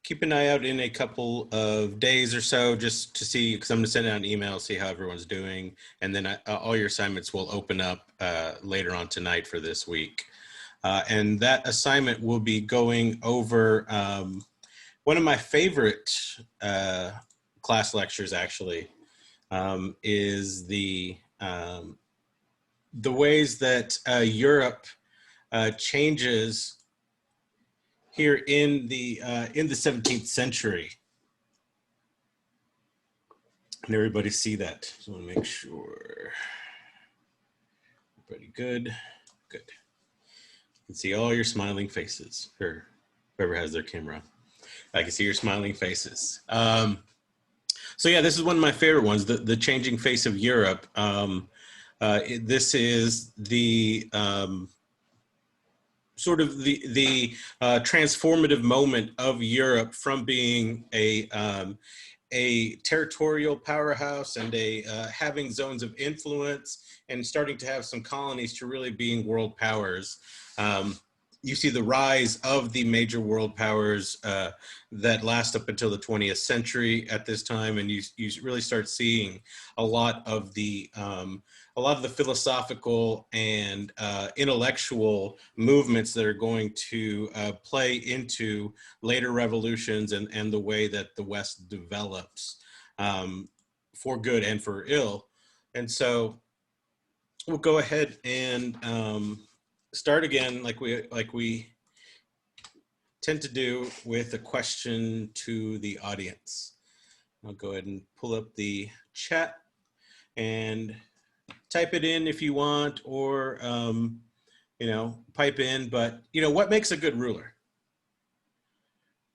keep an eye out in a couple of days or so just to see, because I'm going to send out an email, see how everyone's doing. And then all your assignments will open up later on tonight for this week. And that assignment will be going over one of my favorite class lectures, actually, is the ways that Europe changes here in the 17th century. And everybody see that? So I want to make sure. Pretty good. Good. You can see all your smiling faces, or whoever has their camera. I can see your smiling faces. So yeah, this is one of my favorite ones, the changing face of Europe. This is the sort of the transformative moment of Europe from being a territorial powerhouse and having zones of influence and starting to have some colonies to really being world powers. You see the rise of the major world powers that last up until the 20th century at this time, and you really start seeing a lot of the philosophical and intellectual movements that are going to play into later revolutions and the way that the West develops for good and for ill. And so we'll go ahead and start again like we tend to do with a question to the audience. I'll go ahead and pull up the chat and type it in if you want, or pipe in. But what makes a good ruler?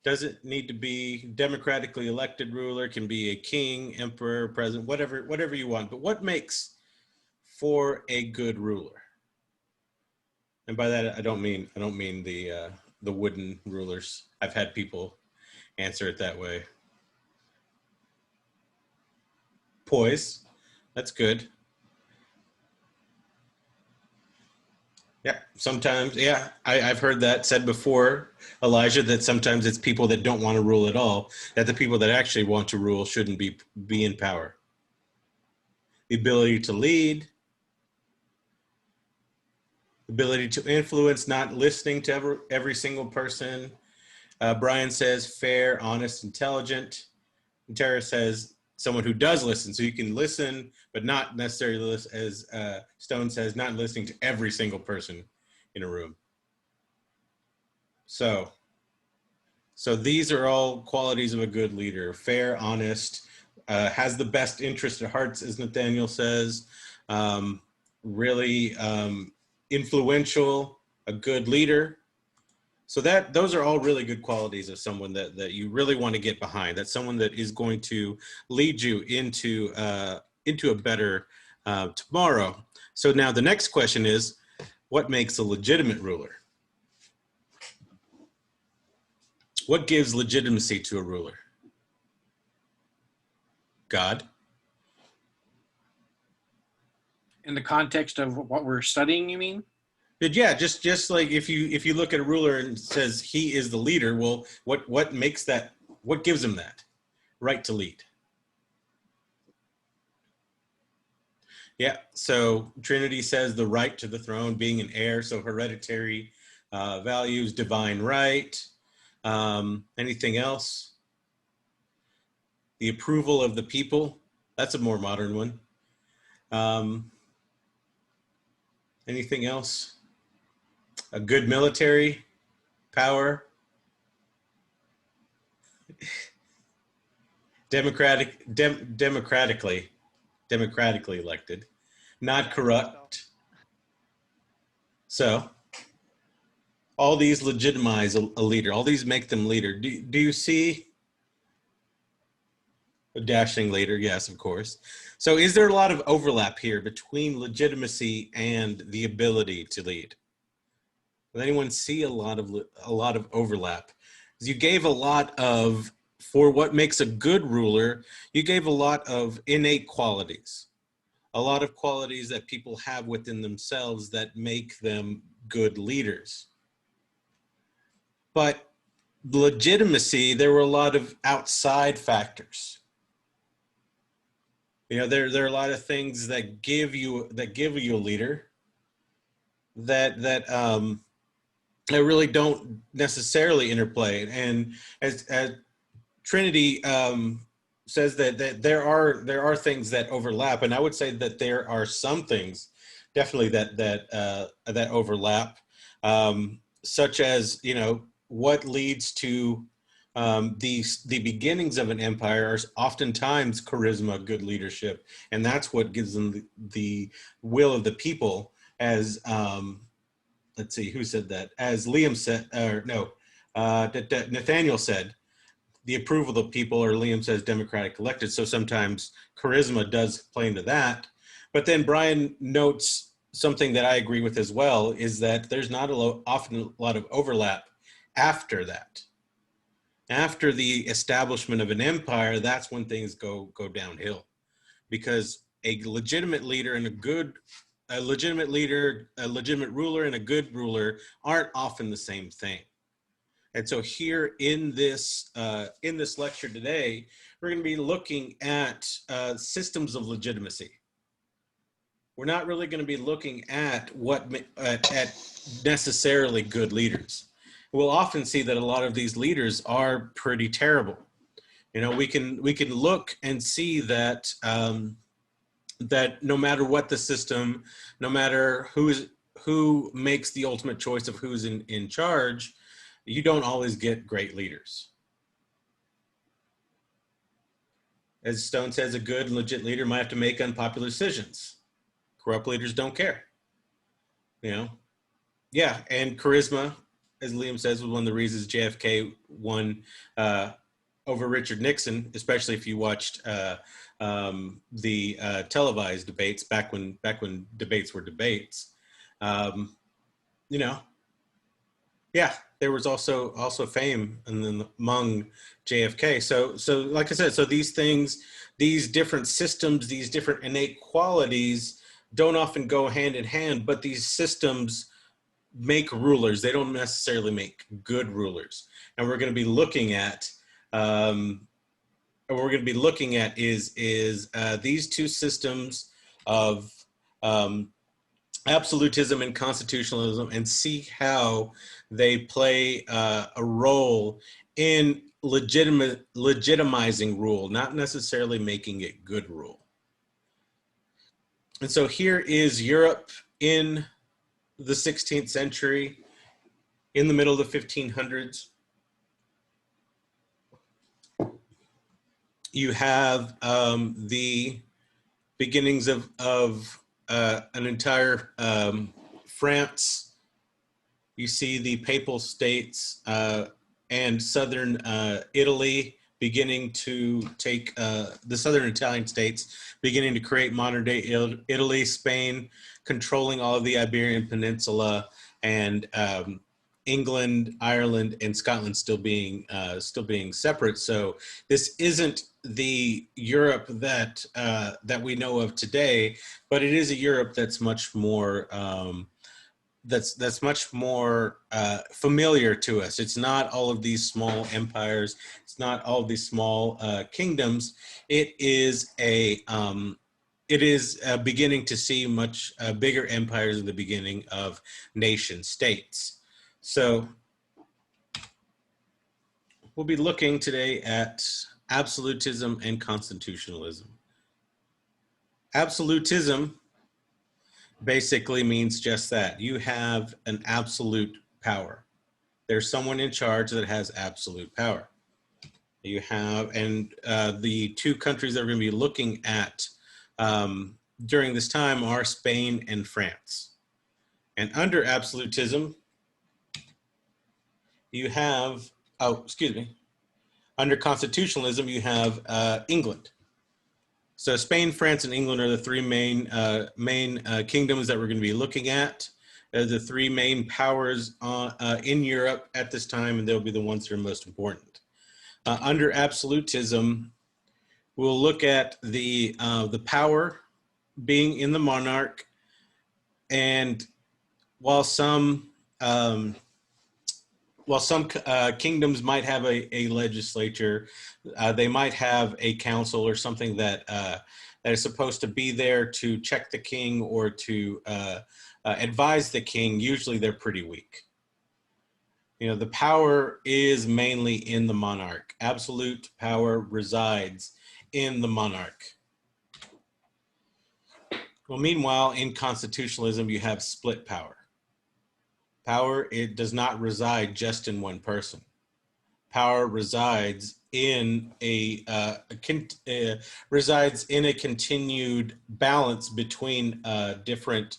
Doesn't need to be democratically elected ruler. Can be a king, emperor, president, whatever you want. But what makes for a good ruler? And by that I don't mean the wooden rulers. I've had people answer it that way. Poise, that's good. Yeah, sometimes, yeah, I've heard that said before, Elijah, that sometimes it's people that don't want to rule at all, that the people that actually want to rule shouldn't be in power. The ability to lead, ability to influence, not listening to every single person. Brian says fair, honest, intelligent. And Tara says someone who does listen. So you can listen, but not necessarily listen, as Stone says, not listening to every single person in a room. So these are all qualities of a good leader: fair, honest, has the best interest at heart, as Nathaniel says, really influential, a good leader. So those are all really good qualities of someone that you really want to get behind. That's someone that is going to lead you into a better tomorrow. So now the next question is, what makes a legitimate ruler? What gives legitimacy to a ruler? God. In the context of what we're studying, you mean? But yeah, just like if you look at a ruler and says he is the leader, well, what makes that? What gives him that right to lead? Yeah. So Trinity says the right to the throne, being an heir. So hereditary values, divine right. Anything else? The approval of the people. That's a more modern one. Anything else? A good military power. Democratically elected, not corrupt. So all these legitimize a leader. All these make them leader. Do you see a dashing leader? Yes, of course. So is there a lot of overlap here between legitimacy and the ability to lead? Does anyone see a lot of overlap? You gave a lot of, for what makes a good ruler, you gave a lot of innate qualities, a lot of qualities that people have within themselves that make them good leaders. But legitimacy, there were a lot of outside factors. You know, there are a lot of things that give you a leader that really don't necessarily interplay. And as Trinity says that there are things that overlap, and I would say that there are some things definitely that overlap, such as, you know, what leads to the beginnings of an empire are oftentimes charisma, good leadership, and that's what gives them the will of the people. As let's see, who said that? As Liam said, or no, Nathaniel said, the approval of the people, or Liam says democratic elected. So sometimes charisma does play into that. But then Brian notes something that I agree with as well, is that there's not often a lot of overlap after that. After the establishment of an empire, that's when things go downhill, because a legitimate leader and a legitimate ruler and a good ruler aren't often the same thing. And so here in this lecture today, we're going to be looking at systems of legitimacy. We're not really going to be looking at at necessarily good leaders. We'll often see that a lot of these leaders are pretty terrible. You know, we can look and see that that no matter what the system, no matter who makes the ultimate choice of who's in charge, you don't always get great leaders. As Stone says, a good and legit leader might have to make unpopular decisions. Corrupt leaders don't care. You know, yeah, and charisma, as Liam says, was one of the reasons JFK won over Richard Nixon, especially if you watched the televised debates back when debates were debates. You know, yeah, there was also fame among JFK. So like I said, so these things, these different systems, these different innate qualities don't often go hand in hand, but these systems make rulers. They don't necessarily make good rulers. And we're going to be looking at is these two systems of absolutism and constitutionalism, and see how they play a role in legitimizing rule, not necessarily making it good rule. And so here is Europe in the 16th century, in the middle of the 1500s. You have the beginnings of an entire France. You see the Papal States and southern Italy beginning to take the southern Italian states beginning to create modern day Italy, Spain controlling all of the Iberian Peninsula, and England, Ireland, and Scotland still being separate. So this isn't the Europe that that we know of today, but it is a Europe that's much more that's much more familiar to us. It's not all of these small empires. It's not all of these small kingdoms. It is beginning to see much bigger empires in the beginning of nation states. So we'll be looking today at absolutism and constitutionalism. Absolutism basically means just that. You have an absolute power. There's someone in charge that has absolute power. You have, and the two countries that we're going to be looking at during this time are Spain and France. And under absolutism, you have, under constitutionalism, you have England. So Spain, France, and England are the three main kingdoms that we're going to be looking at. They're the three main powers in Europe at this time, and they'll be the ones that are most important. Under absolutism, we'll look at the power being in the monarch, and while some Well, some kingdoms might have a legislature. They might have a council or something that that is supposed to be there to check the king or to advise the king. Usually, they're pretty weak. You know, the power is mainly in the monarch. Absolute power resides in the monarch. Well, meanwhile, in constitutionalism, you have split power. Power, it does not reside just in one person. Power resides in resides in a continued balance between different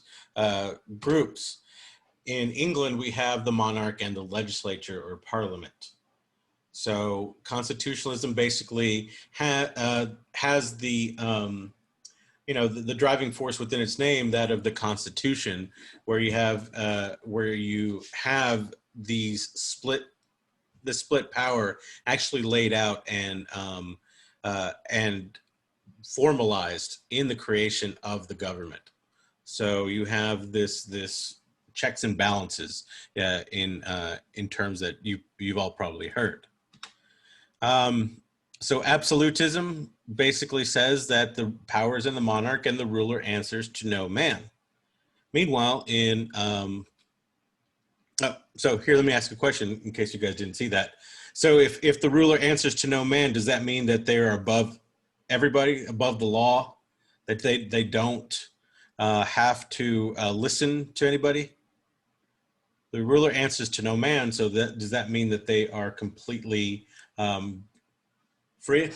groups. In England, we have the monarch and the legislature or parliament. So constitutionalism basically has the you know, the driving force within its name, that of the Constitution, where you have these split power actually laid out and formalized in the creation of the government. So you have this checks and balances in terms that you've all probably heard. So absolutism basically says that the power is in the monarch and the ruler answers to no man. Meanwhile, so here, let me ask a question in case you guys didn't see that. So if the ruler answers to no man, does that mean that they are above everybody, above the law, that they don't have to listen to anybody? The ruler answers to no man, so does that mean that they are completely free?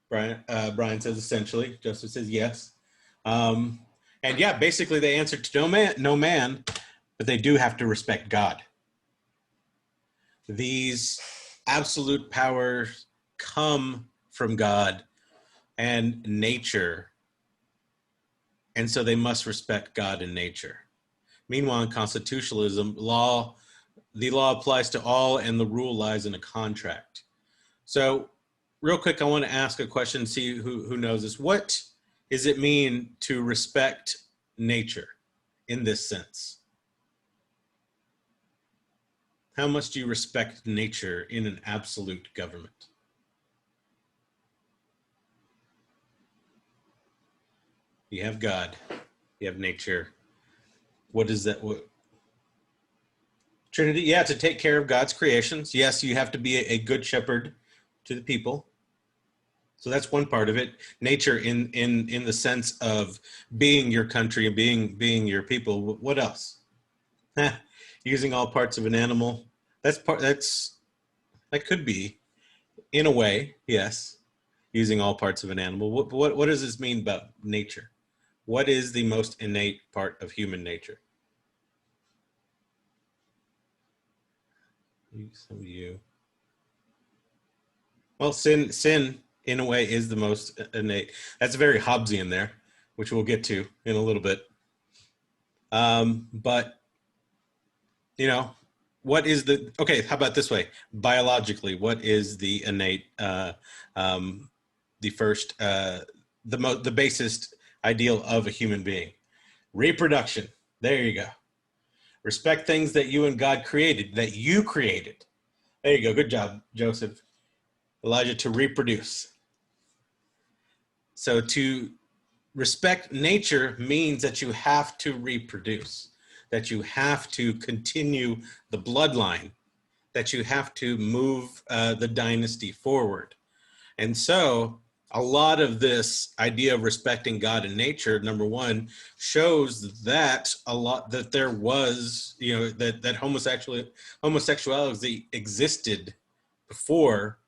Brian says essentially. Joseph says yes. And yeah, basically they answer to no man, but they do have to respect God. These absolute powers come from God and nature, and so they must respect God and nature. Meanwhile, in constitutionalism, the law applies to all, and the rule lies in a contract. So real quick, I want to ask a question, see who knows this. What does it mean to respect nature in this sense? How much do you respect nature in an absolute government? You have God, you have nature. What is that? Trinity, yeah, to take care of God's creations. Yes, you have to be a good shepherd to the people. So that's one part of it. Nature in the sense of being your country and being your people. What else? Using all parts of an animal. That could be, in a way, yes, using all parts of an animal. What does this mean about nature? What is the most innate part of human nature? Some of you. Well, sin in a way is the most innate. That's very Hobbesian there, which we'll get to in a little bit. But you know, what is okay, how about this way? Biologically, what is the innate, the basest ideal of a human being? Reproduction. There you go. Respect things that you and God created, that you created. There you go. Good job, Joseph. Elijah, to reproduce. So to respect nature means that you have to reproduce, that you have to continue the bloodline, that you have to move the dynasty forward. And so a lot of this idea of respecting God and nature, number one, shows that there was, you know, that homosexuality existed before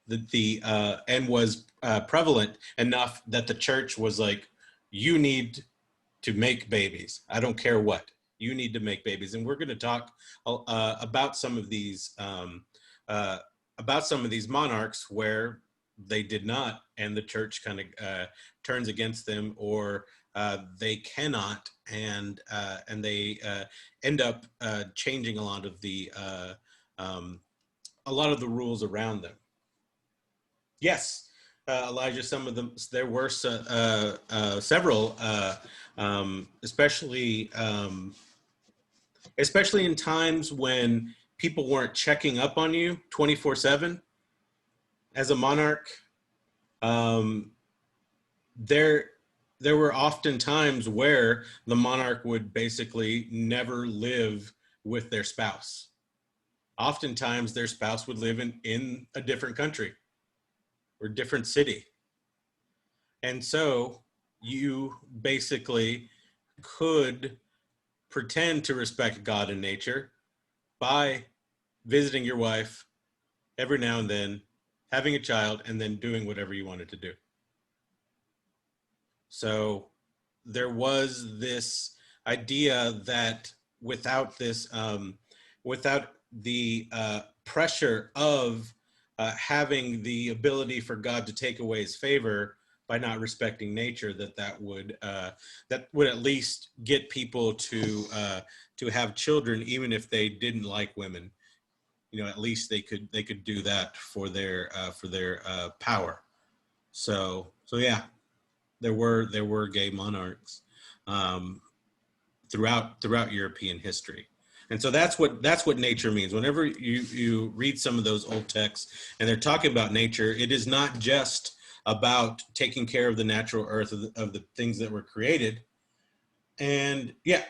and was prevalent enough that the church was like, you need to make babies. I don't care what. You need to make babies. And we're going to talk about some of these monarchs where they did not, and the church kind of turns against them, or they cannot, and they end up changing a lot of the rules around them. Yes, Elijah. Some of them, there were several, especially especially in times when people weren't checking up on you 24/7 as a monarch. Um, there, there were often times where the monarch would basically never live with their spouse. Oftentimes their spouse would live in a different country or different city. And so you basically could pretend to respect God and nature by visiting your wife every now and then, having a child, and then doing whatever you wanted to do. So there was this idea that without this, without the pressure of having the ability for God to take away his favor by not respecting nature, that would at least get people to have children, even if they didn't like women. You know, at least they could do that for their power. So yeah, there were gay monarchs um, throughout European history. And so that's what nature means. Whenever you read some of those old texts and they're talking about nature, it is not just about taking care of the natural earth of the things that were created. And yeah,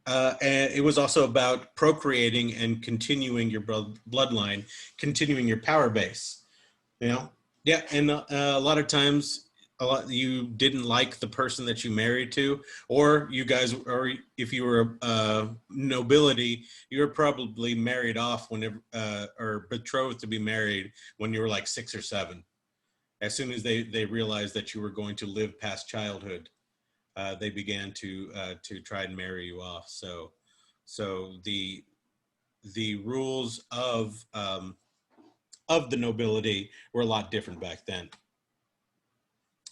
and it was also about procreating and continuing your bloodline, continuing your power base. You know, yeah, and a lot of times you didn't like the person that you married to, or you guys, or if you were nobility, you were probably married off whenever or betrothed to be married when you were like 6 or 7. As soon as they realized that you were going to live past childhood, they began to try and marry you off. So the rules of the nobility were a lot different back then.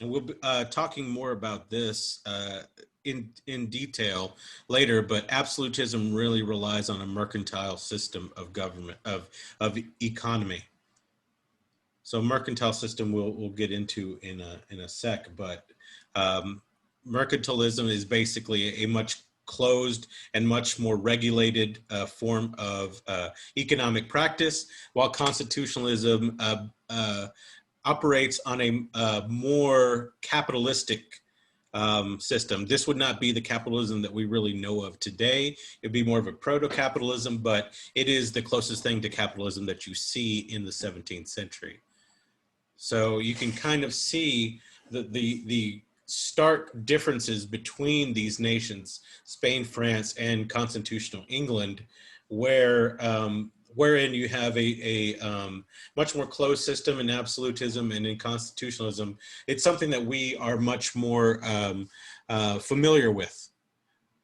And we'll be talking more about this in detail later, but absolutism really relies on a mercantile system of government, of economy. So mercantile system we'll get into in a sec, but mercantilism is basically a much closed and much more regulated form of economic practice, while constitutionalism operates on a more capitalistic system. This would not be the capitalism that we really know of today. It'd be more of a proto-capitalism, but it is the closest thing to capitalism that you see in the 17th century. So you can kind of see the stark differences between these nations, Spain, France, and constitutional England, wherein you have a much more closed system in absolutism, and in constitutionalism, it's something that we are much more familiar with.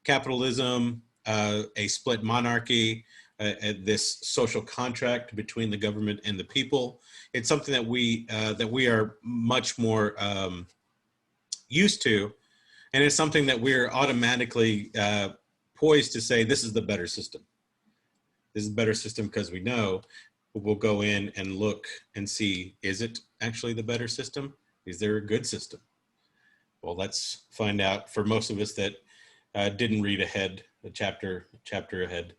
Capitalism, a split monarchy, this social contract between the government and the people. It's something that we are much more used to, and it's something that we're automatically poised to say this is the better system. This is a better system because we know. We'll go in and look and see, is it actually the better system? Is there a good system? Well, let's find out for most of us that didn't read ahead, a chapter ahead.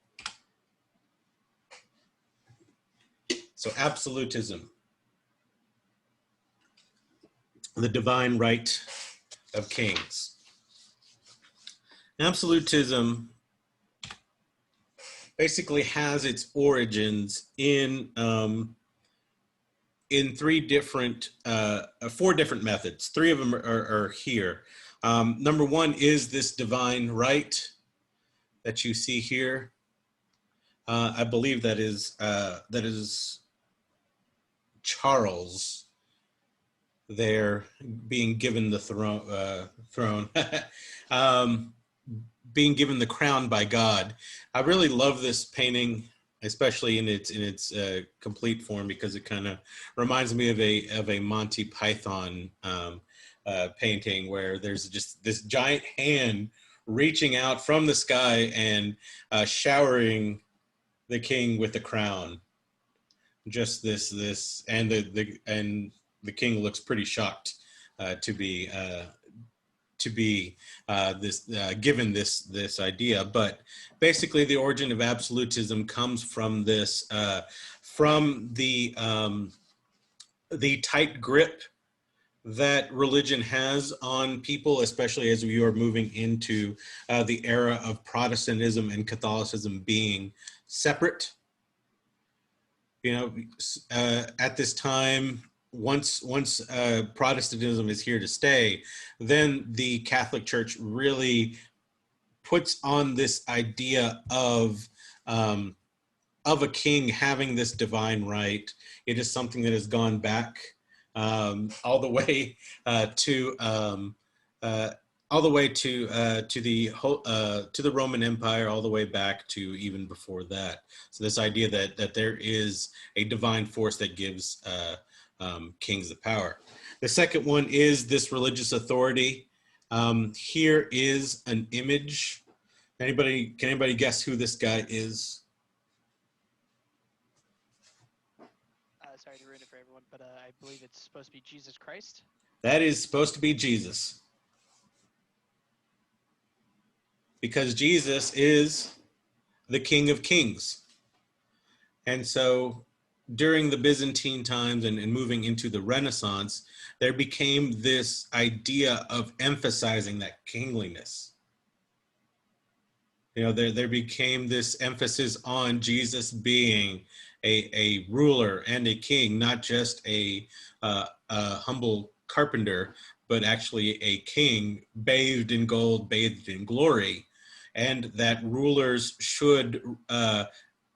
So absolutism, the divine right of kings. Absolutism basically has its origins in 4 different methods. 3 of them are here. Number 1 is this divine right that you see here. I believe that is Charles there being given the throne, being given the crown by God. I really love this painting, especially in its complete form, because it kind of reminds me of a Monty Python painting where there's just this giant hand reaching out from the sky and showering the king with the crown. Just this, and the king looks pretty shocked to be to be given this idea. But basically, the origin of absolutism comes from this from the tight grip that religion has on people, especially as we are moving into the era of Protestantism and Catholicism being separate. At this time, once Protestantism is here to stay, then the Catholic Church really puts on this idea of a king having this divine right. It is something that has gone back all the way to the Roman Empire, all the way back to even before that. So this idea that there is a divine force that gives kings the power. The second one is this religious authority. Here is an image. Can anybody guess who this guy is? Sorry to ruin it for everyone, but I believe it's supposed to be Jesus Christ. That is supposed to be Jesus. Because Jesus is the King of Kings. And so during the Byzantine times and moving into the Renaissance, there became this idea of emphasizing that kingliness. There became this emphasis on Jesus being a ruler and a king, not just a humble carpenter, but actually a king bathed in gold, bathed in glory, and that rulers should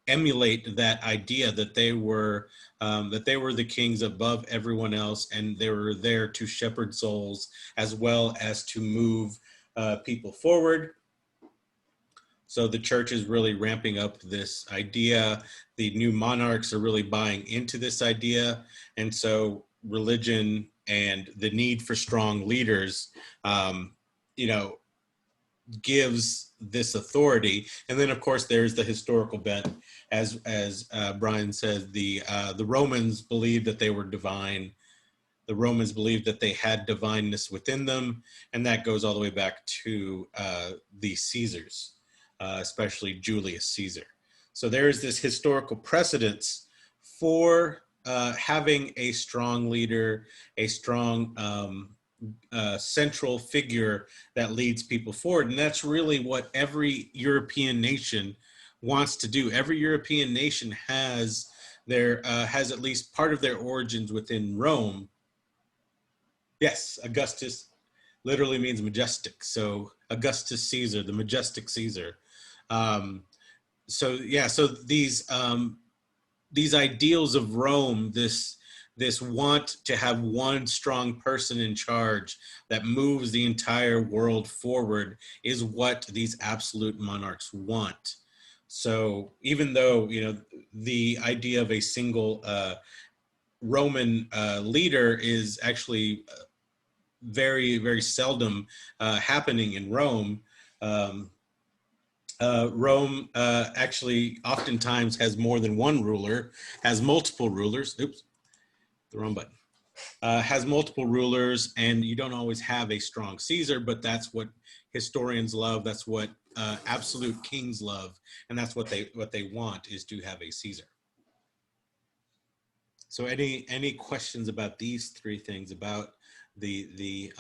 emulate that idea that they were the kings above everyone else, and they were there to shepherd souls as well as to move people forward. So the church is really ramping up this idea. The new monarchs are really buying into this idea. And so religion and the need for strong leaders, gives this authority. And then of course there's the historical bent. As Brian said, the Romans believed that they were divine. The Romans believed that they had divineness within them. And that goes all the way back to the Caesars. Especially Julius Caesar. So there is this historical precedence for having a strong leader, a strong central figure that leads people forward. And that's really what every European nation wants to do. Every European nation has at least part of their origins within Rome. Yes, Augustus literally means majestic. So Augustus Caesar, the majestic Caesar. So these ideals of Rome, this want to have one strong person in charge that moves the entire world forward is what these absolute monarchs want. So even though, the idea of a single Roman leader is actually very, very seldom happening in Rome, Rome actually oftentimes has more than one ruler, has multiple rulers. Oops, the wrong button. Has multiple rulers, and you don't always have a strong Caesar, but that's what historians love. That's what absolute kings love, and that's what they want, is to have a Caesar. So any questions about these three things, about the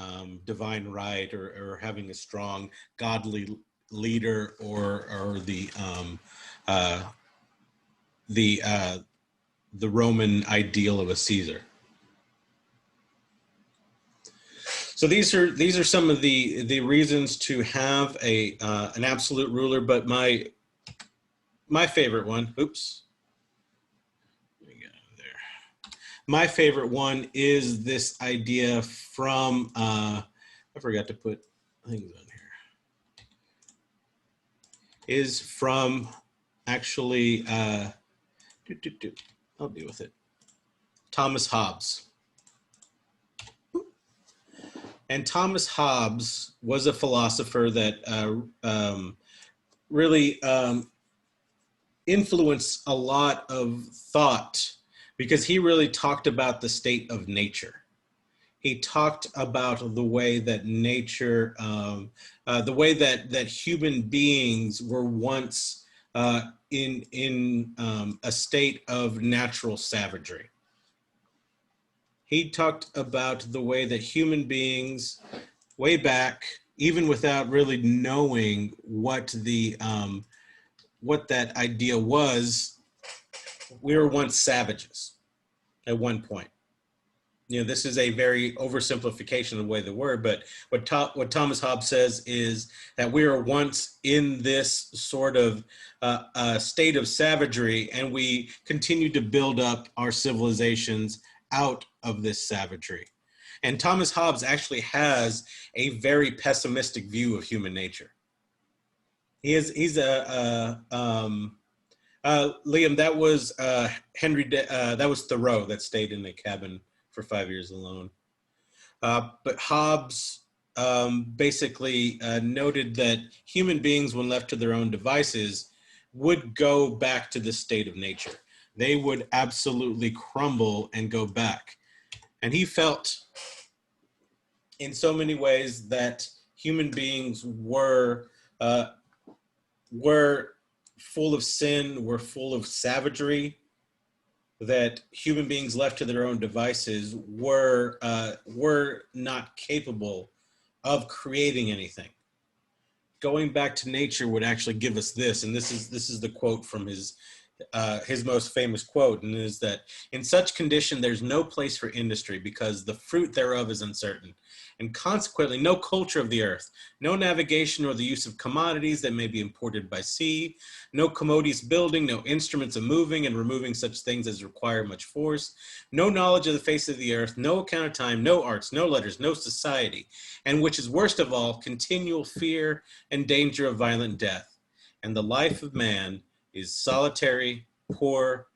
divine right, or having a strong godly leader, or the Roman ideal of a Caesar? So these are some of the reasons to have an absolute ruler, but my favorite one, oops, let me get out of there. My favorite one is this idea from I forgot to put things on here. Is from actually I'll deal with it. Thomas Hobbes. And Thomas Hobbes was a philosopher that really influenced a lot of thought, because he really talked about the state of nature. He talked about the way that nature, the way that human beings were once in a state of natural savagery. He talked about the way that human beings, way back, even without really knowing what what that idea was, we were once savages at one point. You know, this is a very oversimplification of the way the word, but what Thomas Hobbes says is that we were once in this sort of state of savagery, and we continue to build up our civilizations out of this savagery. And Thomas Hobbes actually has a very pessimistic view of human nature. He's Liam, that was that was Thoreau that stayed in the cabin for 5 years alone. But Hobbes basically noted that human beings, when left to their own devices, would go back to the state of nature. They would absolutely crumble and go back. And he felt in so many ways that human beings were full of sin, were full of savagery, that human beings left to their own devices were not capable of creating anything. Going back to nature would actually give us this, and this is the quote from his most famous quote, and is that in such condition there's no place for industry, because the fruit thereof is uncertain, and consequently no culture of the earth, no navigation or the use of commodities that may be imported by sea, no commodious building, no instruments of moving and removing such things as require much force, no knowledge of the face of the earth, no account of time, no arts, no letters, no society, and which is worst of all, continual fear and danger of violent death. And the life of man is solitary, poor,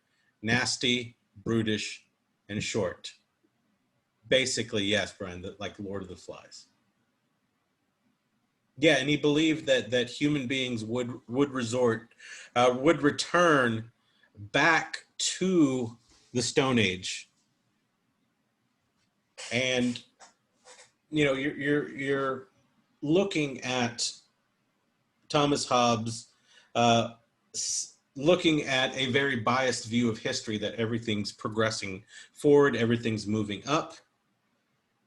nasty, brutish, and short. Basically, yes, Brian, like Lord of the Flies. Yeah, and he believed that human beings would return back to the Stone Age. And you know, you're looking at Thomas Hobbes, looking at a very biased view of history, that everything's progressing forward, everything's moving up,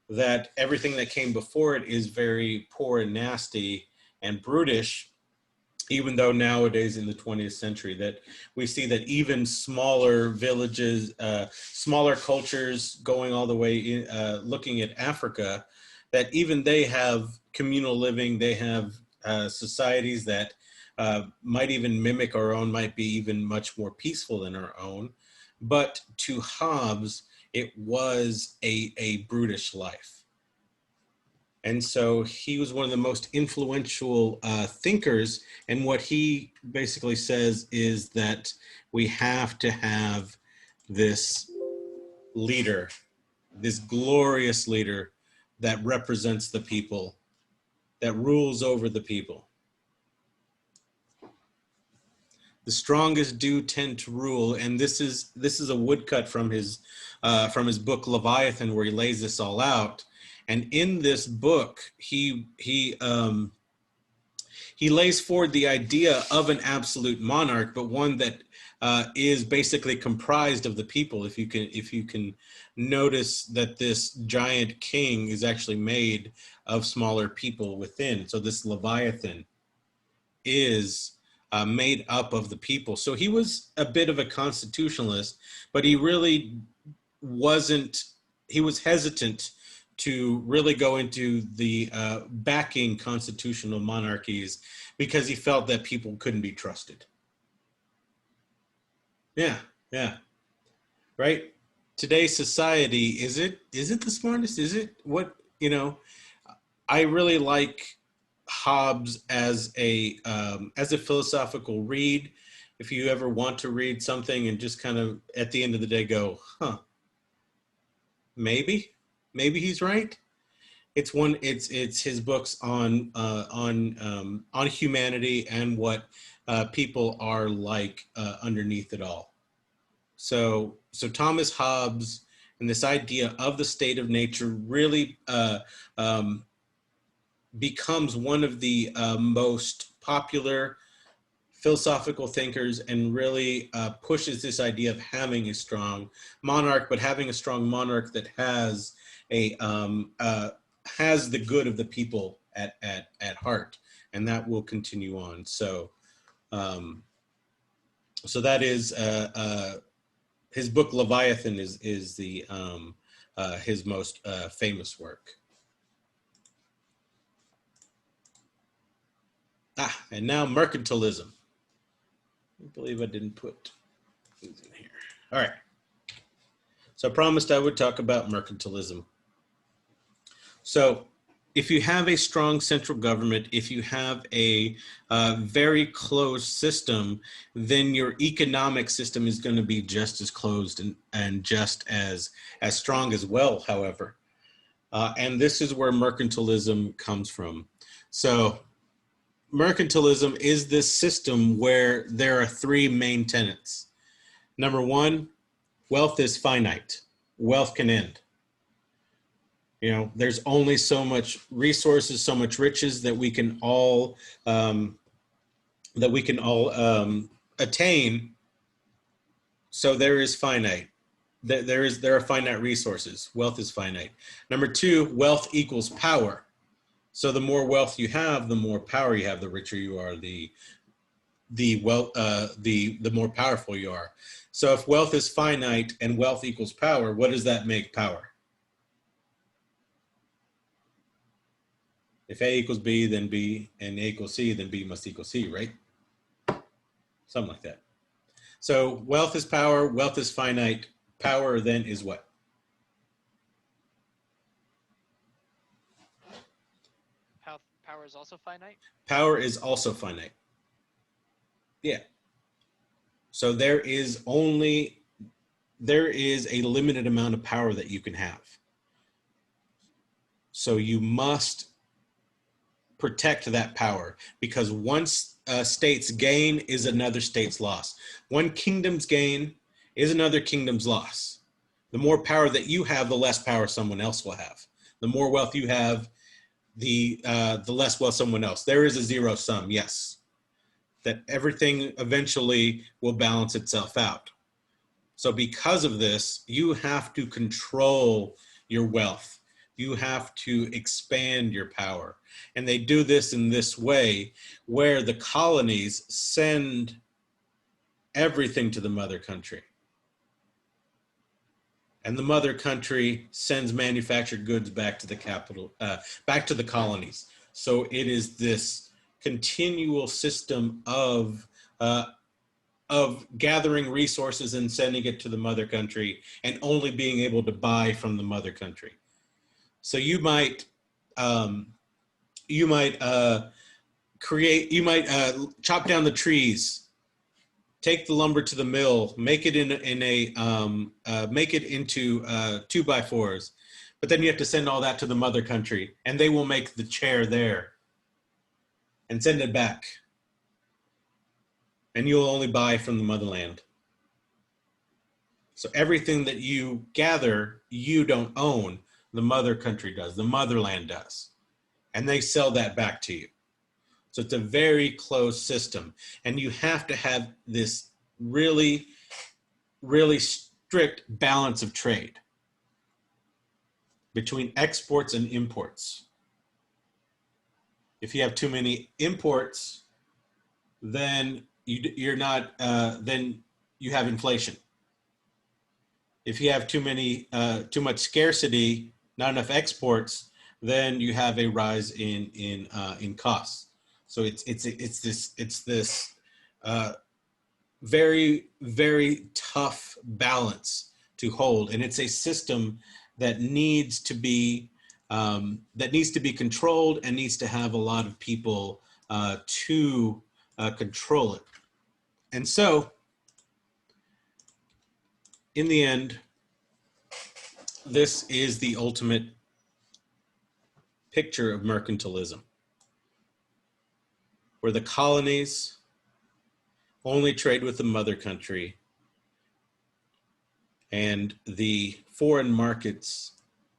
that everything that came before it is very poor and nasty and brutish, even though nowadays in the 20th century that we see that even smaller villages, smaller cultures, going all the way in, looking at Africa, that even they have communal living, they have societies that might even mimic our own, might be even much more peaceful than our own. But to Hobbes, it was a brutish life. And so he was one of the most influential thinkers. And what he basically says is that we have to have this leader, this glorious leader that represents the people, that rules over the people. The strongest do tend to rule, and this is a woodcut from his book Leviathan, where he lays this all out. And in this book, he lays forward the idea of an absolute monarch, but one that is basically comprised of the people. If you can notice that this giant king is actually made of smaller people within. So this Leviathan is made up of the people. So he was a bit of a constitutionalist, but he really wasn't, he was hesitant to really go into the backing constitutional monarchies because he felt that people couldn't be trusted. Yeah, right? Today's society, is it the smartest? Is it what, you know, I really like Hobbes as a philosophical read. If you ever want to read something and just kind of at the end of the day go, maybe he's right. It's his books on humanity and what people are like underneath it all. So Thomas Hobbes And this idea of the state of nature really becomes one of the most popular philosophical thinkers, and really pushes this idea of having a strong monarch, but having a strong monarch that has the good of the people at heart, and that will continue on. So so that is his book Leviathan is the his most famous work. And now mercantilism. I believe I didn't put these in here. All right. So I promised I would talk about mercantilism. So if you have a strong central government, if you have a very closed system, then your economic system is going to be just as closed and just as strong as well, however. And this is where mercantilism comes from. So mercantilism is this system where there are three main tenets. Number one, wealth is finite. Wealth can end. You know, there's only so much resources, so much riches that we can all attain. So there is finite. There are finite resources. Wealth is finite. Number two, wealth equals power. So the more wealth you have, the more power you have. The richer you are, the more powerful you are. So if wealth is finite and wealth equals power, what does that make power? If A equals B, then B, and A equals C, then B must equal C, right? Something like that. So wealth is power, wealth is finite, power then is what? Power is also finite? Power is also finite. Yeah. So there is a limited amount of power that you can have. So you must protect that power, because once a state's gain is another state's loss. One kingdom's gain is another kingdom's loss. The more power that you have, the less power someone else will have. The more wealth you have, the less wealth someone else. There is a zero sum, yes. That everything eventually will balance itself out. So because of this, you have to control your wealth. You have to expand your power. And they do this in this way, where the colonies send everything to the mother country. And the mother country sends manufactured goods back to the capital, back to the colonies. So it is this continual system of gathering resources and sending it to the mother country, and only being able to buy from the mother country. So you might chop down the trees, take the lumber to the mill, make it into 2x4s, but then you have to send all that to the mother country, and they will make the chair there and send it back. And you'll only buy from the motherland. So everything that you gather, you don't own. The mother country does, the motherland does. And they sell that back to you. So it's a very closed system. And you have to have this really, really strict balance of trade between exports and imports. If you have too many imports, then then you have inflation. If you have too much scarcity, not enough exports, then you have a rise in costs. So it's this very, very tough balance to hold, and it's a system that needs to be controlled, and needs to have a lot of people to control it. And so, in the end, this is the ultimate picture of mercantilism, where the colonies only trade with the mother country, and the foreign markets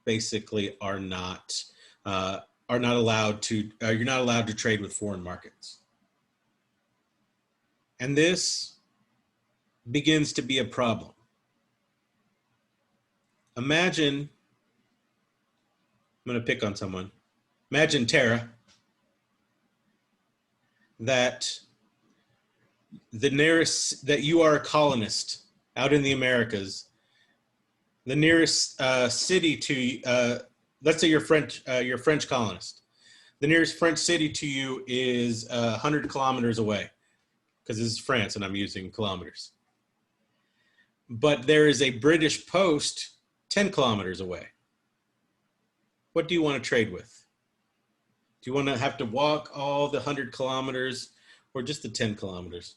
basically are not allowed to. You're not allowed to trade with foreign markets, and this begins to be a problem. Imagine, I'm going to pick on someone. Imagine, Tara, that that you are a colonist out in the Americas. The nearest city to, let's say you're French colonist. The nearest French city to you is 100 kilometers away, because this is France and I'm using kilometers. But there is a British post 10 kilometers away. What do you want to trade with? Do you want to have to walk all the 100 kilometers or just the 10 kilometers?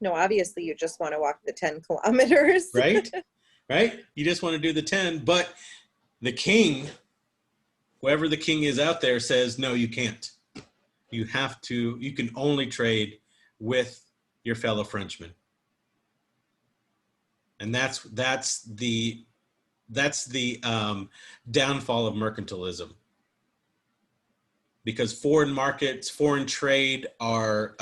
No, obviously you just want to walk the 10 kilometers. Right? Right? You just want to do the 10, but the king, whoever the king is out there, says, no, you can't. You can only trade with your fellow Frenchmen. And that's the downfall of mercantilism. Because foreign markets, foreign trade are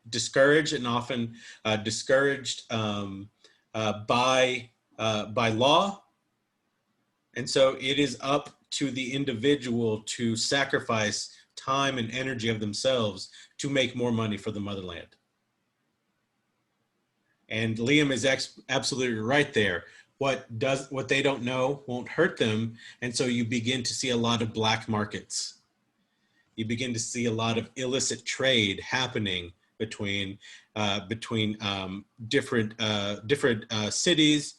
discouraged, and often discouraged by law. And so it is up to the individual to sacrifice time and energy of themselves to make more money for the motherland. And Liam is absolutely right there. What they don't know won't hurt them. And so you begin to see a lot of black markets. You begin to see a lot of illicit trade happening between different cities,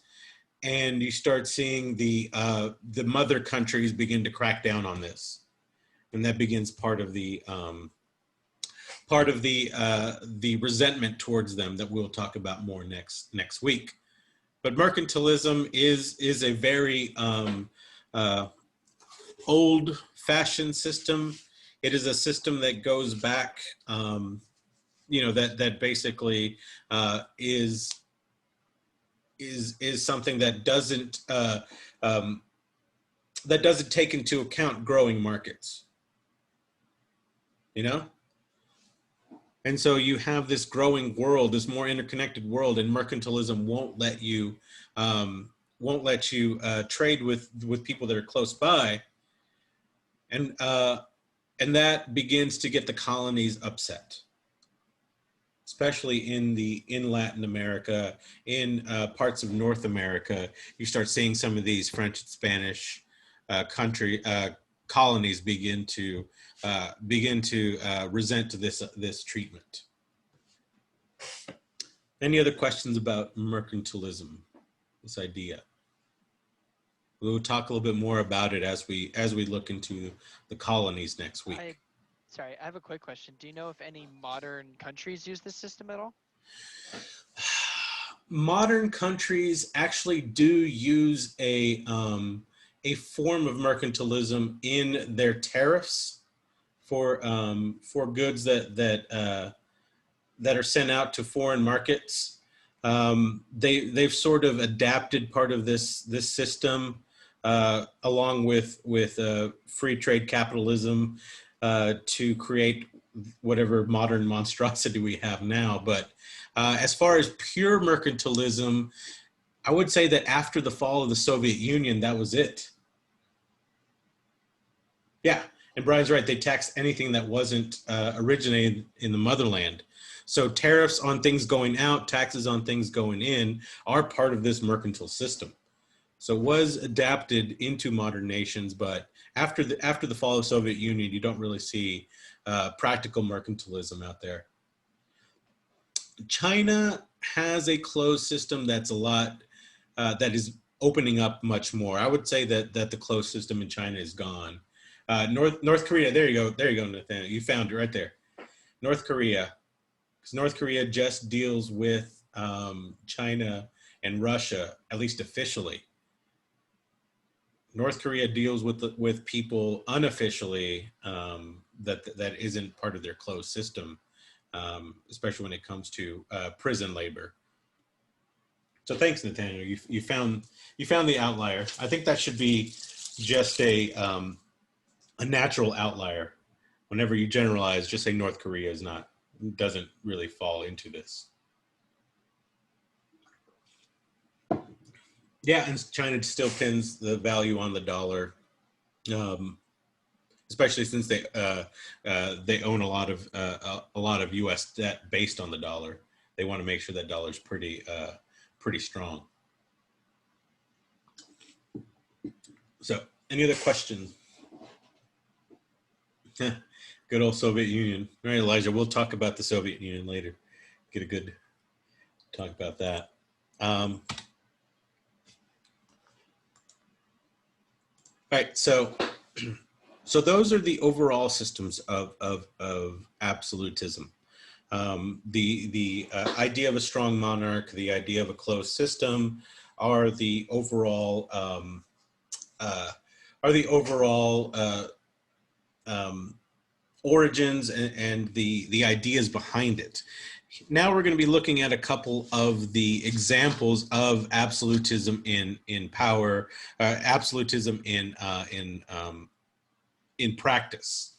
and you start seeing the mother countries begin to crack down on this, and that begins part of the resentment towards them that we'll talk about more next week. But mercantilism is a very old-fashioned system. It is a system that goes back, that basically is something that doesn't take into account growing markets. And so you have this growing world, this more interconnected world, and mercantilism won't let you trade with people that are close by, and that begins to get the colonies upset, especially in Latin America, in parts of North America. You start seeing some of these French and Spanish colonies begin to resent this treatment. Any other questions about mercantilism, this idea? We'll talk a little bit more about it as we look into the colonies next week. I have a quick question. Do you know if any modern countries use this system at all? Modern countries actually do use a form of mercantilism in their tariffs for goods that are sent out to foreign markets. They've sort of adapted part of this system along with free trade capitalism to create whatever modern monstrosity we have now. But as far as pure mercantilism, I would say that after the fall of the Soviet Union, that was it. Yeah, and Brian's right. They taxed anything that wasn't originated in the motherland. So tariffs on things going out, taxes on things going in are part of this mercantile system. So it was adapted into modern nations, but after the fall of the Soviet Union, you don't really see practical mercantilism out there. China has a closed system that's a lot, that is opening up much more. I would say that the closed system in China is gone. North Korea, there you go, Nathaniel. You found it right there. North Korea, because North Korea just deals with China and Russia, at least officially. North Korea deals with people unofficially that isn't part of their closed system, especially when it comes to prison labor. So thanks, Nathaniel. You found the outlier. I think that should be just a natural outlier. Whenever you generalize, just say North Korea doesn't really fall into this. Yeah, and China still pins the value on the dollar, especially since they own a lot of U.S. debt based on the dollar. They want to make sure that dollar's pretty strong. So, any other questions? Good old Soviet Union. All right, Elijah, we'll talk about the Soviet Union later. Get a good talk about that. Right, so those are the overall systems of absolutism. The idea of a strong monarch, the idea of a closed system, are the overall origins and the ideas behind it. Now we're going to be looking at a couple of the examples of absolutism in power, absolutism in practice.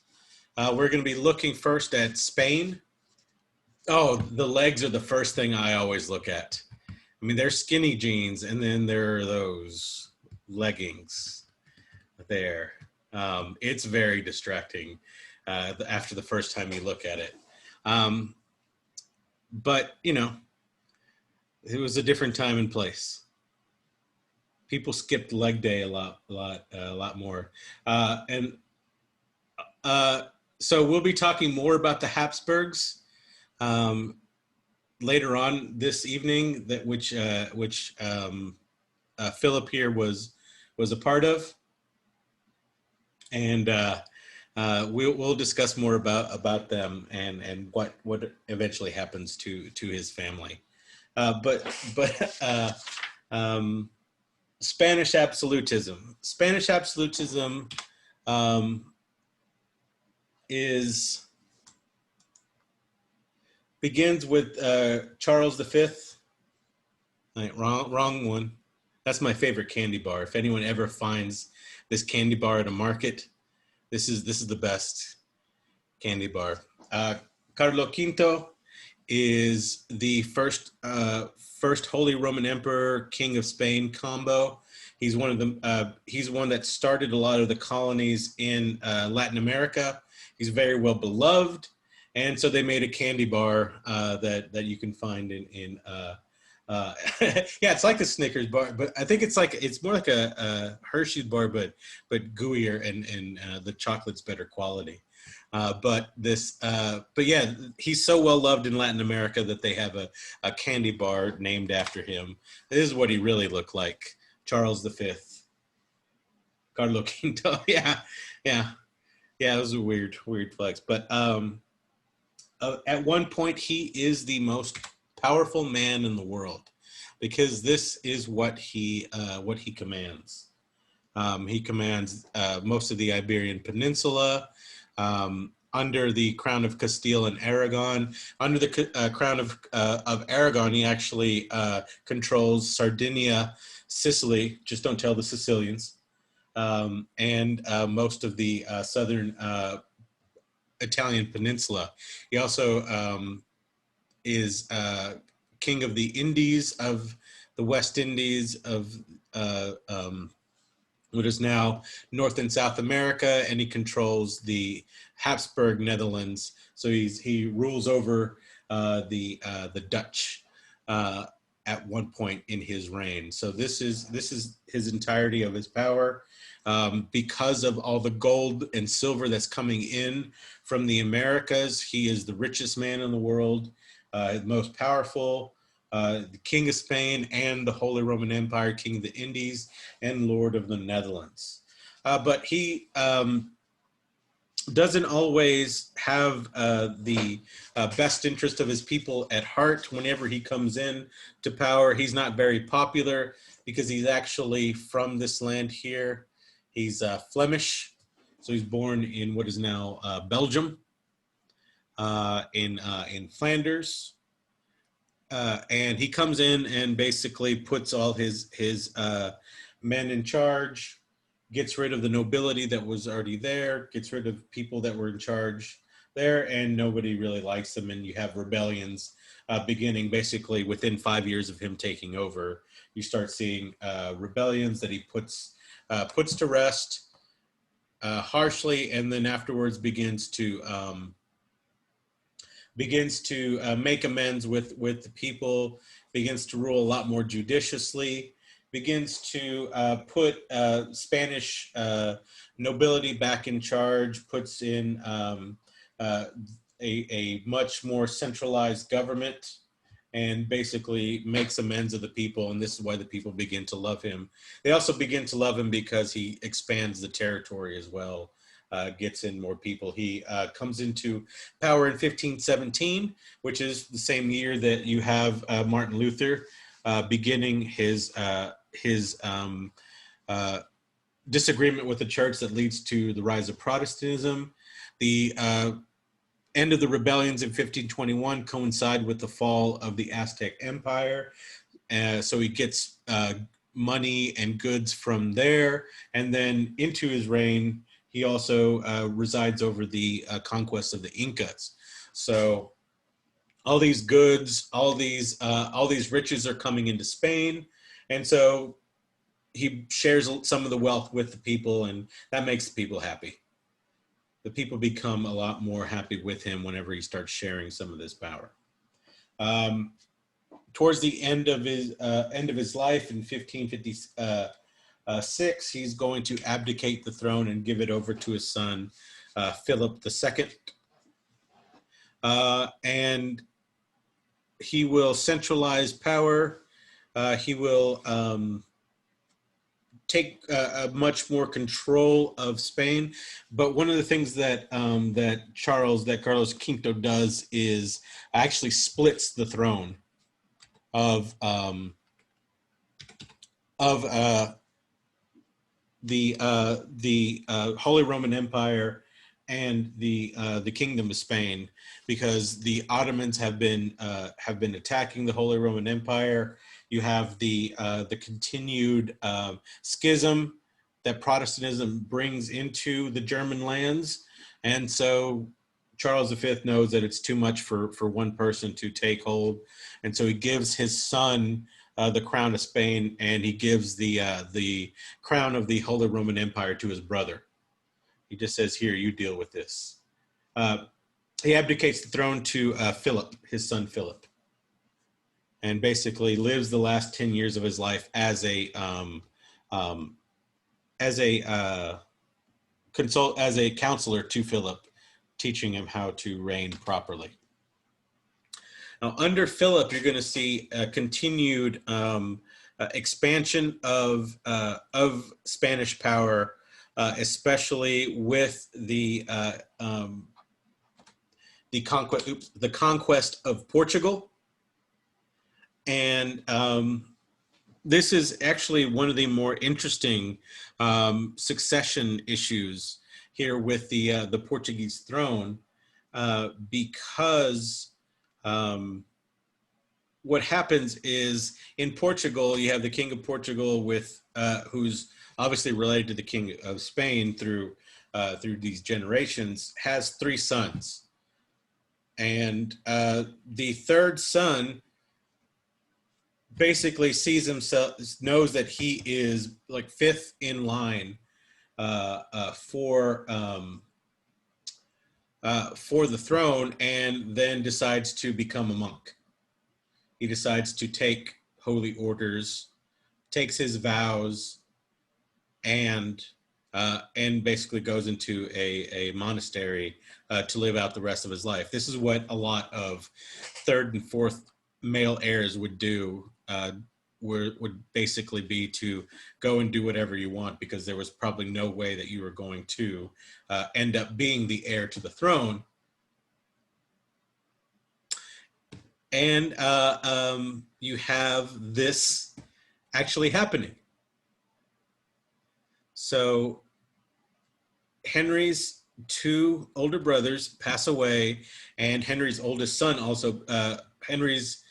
We're going to be looking first at Spain. Oh, the legs are the first thing I always look at. I mean, they're skinny jeans, and then there are those leggings there. It's very distracting after the first time you look at it. But, you know, it was a different time and place. People skipped leg day a lot more. So we'll be talking more about the Habsburgs later on this evening, which Philip here was a part of, and we'll discuss more about them and what eventually happens to his family. But Spanish absolutism. Spanish absolutism begins with Charles V. Right, wrong one. That's my favorite candy bar. If anyone ever finds this candy bar at a market, this is the best candy bar. Carlo V is the first Holy Roman Emperor, King of Spain combo. He's one of the he's one that started a lot of the colonies in Latin America. He's very well beloved, and so they made a candy bar that you can find in yeah, it's like a Snickers bar, but I think it's more like a Hershey's bar, but gooier and the chocolate's better quality. But yeah, he's so well loved in Latin America that they have a candy bar named after him. This is what he really looked like, Charles V, Carlo V. Yeah. It was a weird flex, but at one point he is the most powerful man in the world, because this is what he commands. He commands most of the Iberian Peninsula. Under the crown of Castile and Aragon. Under the crown of Aragon, he actually controls Sardinia, Sicily. Just don't tell the Sicilians, and most of the southern Italian peninsula. He also is king of the Indies, of the West Indies, of what is now North and South America, and he controls the Habsburg Netherlands. So he rules over the Dutch at one point in his reign. So this is his entirety of his power. Because of all the gold and silver that's coming in from the Americas, he is the richest man in the world, most powerful, the King of Spain and the Holy Roman Empire, King of the Indies, and Lord of the Netherlands. But he doesn't always have the best interest of his people at heart. Whenever he comes in to power, he's not very popular because he's actually from this land here. He's Flemish, so he's born in what is now Belgium, in Flanders. and he comes in and basically puts all his men in charge, gets rid of the nobility that was already there, gets rid of people that were in charge there, and nobody really likes him. And you have rebellions beginning basically within 5 years of him taking over. You start seeing rebellions that he puts to rest harshly, and then afterwards begins to make amends with the people, begins to rule a lot more judiciously, begins to put Spanish nobility back in charge, puts in a much more centralized government, and basically makes amends of the people. And this is why the people begin to love him. They also begin to love him because he expands the territory as well, gets in more people. He comes into power in 1517, which is the same year that you have Martin Luther beginning his disagreement with the church that leads to the rise of Protestantism. The end of the rebellions in 1521 coincide with the fall of the Aztec Empire. So he gets money and goods from there. And then into his reign, he also resides over the conquest of the Incas. So all these goods, all these riches are coming into Spain. And so he shares some of the wealth with the people, and that makes the people happy. The people become a lot more happy with him whenever he starts sharing some of this power. Towards the end of his life in 1556, he's going to abdicate the throne and give it over to his son, Philip II. And he will centralize power. He will take much more control of Spain. But one of the things that Carlos V does is actually splits the throne of the Holy Roman Empire and the Kingdom of Spain, because the Ottomans have been attacking the Holy Roman Empire. You have the continued schism that Protestantism brings into the German lands, and so Charles V knows that it's too much for one person to take hold, and so he gives his son the crown of Spain, and he gives the crown of the Holy Roman Empire to his brother. He just says, "Here, you deal with this." He abdicates the throne to Philip, his son Philip, and basically lives the last 10 years of his life as a counselor to Philip, teaching him how to reign properly. Now, under Philip, you're going to see a continued expansion of Spanish power, especially with the conquest of Portugal. And this is actually one of the more interesting succession issues here with the Portuguese throne, because what happens is in Portugal, you have the King of Portugal who's obviously related to the King of Spain through these generations, has 3 sons. And the third son basically knows that he is like 5th in line for the throne, and then decides to become a monk. He decides to take holy orders, takes his vows, and basically goes into a monastery to live out the rest of his life. This is what a lot of 3rd and 4th male heirs would do, would basically be to go and do whatever you want, because there was probably no way that you were going to end up being the heir to the throne. And you have this actually happening. So Henry's 2 older brothers pass away, and Henry's oldest son also, Henry's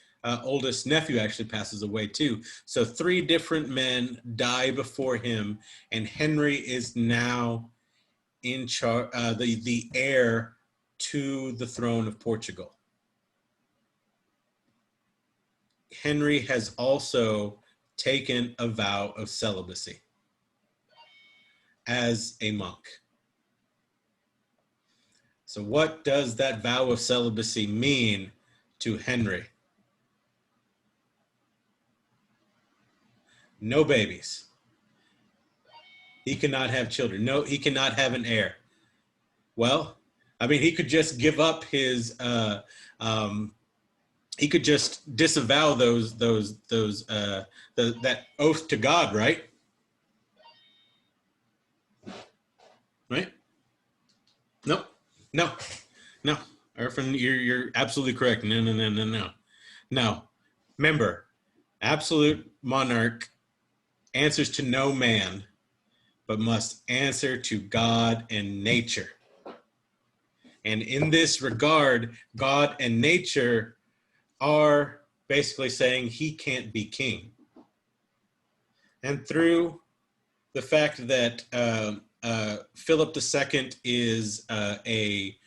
oldest nephew actually passes away too. So 3 different men die before him, and Henry is now in charge, the heir to the throne of Portugal. Henry has also taken a vow of celibacy as a monk. So what does that vow of celibacy mean to Henry? No babies. He cannot have children. No, he cannot have an heir. Well, I mean, he could just give up his, he could just disavow that oath to God, right? Right? No, no, no. Irfan, you're absolutely correct. No. No. Remember, absolute monarch answers to no man, but must answer to God and nature. And in this regard, God and nature are basically saying he can't be king. And through the fact that Philip II is like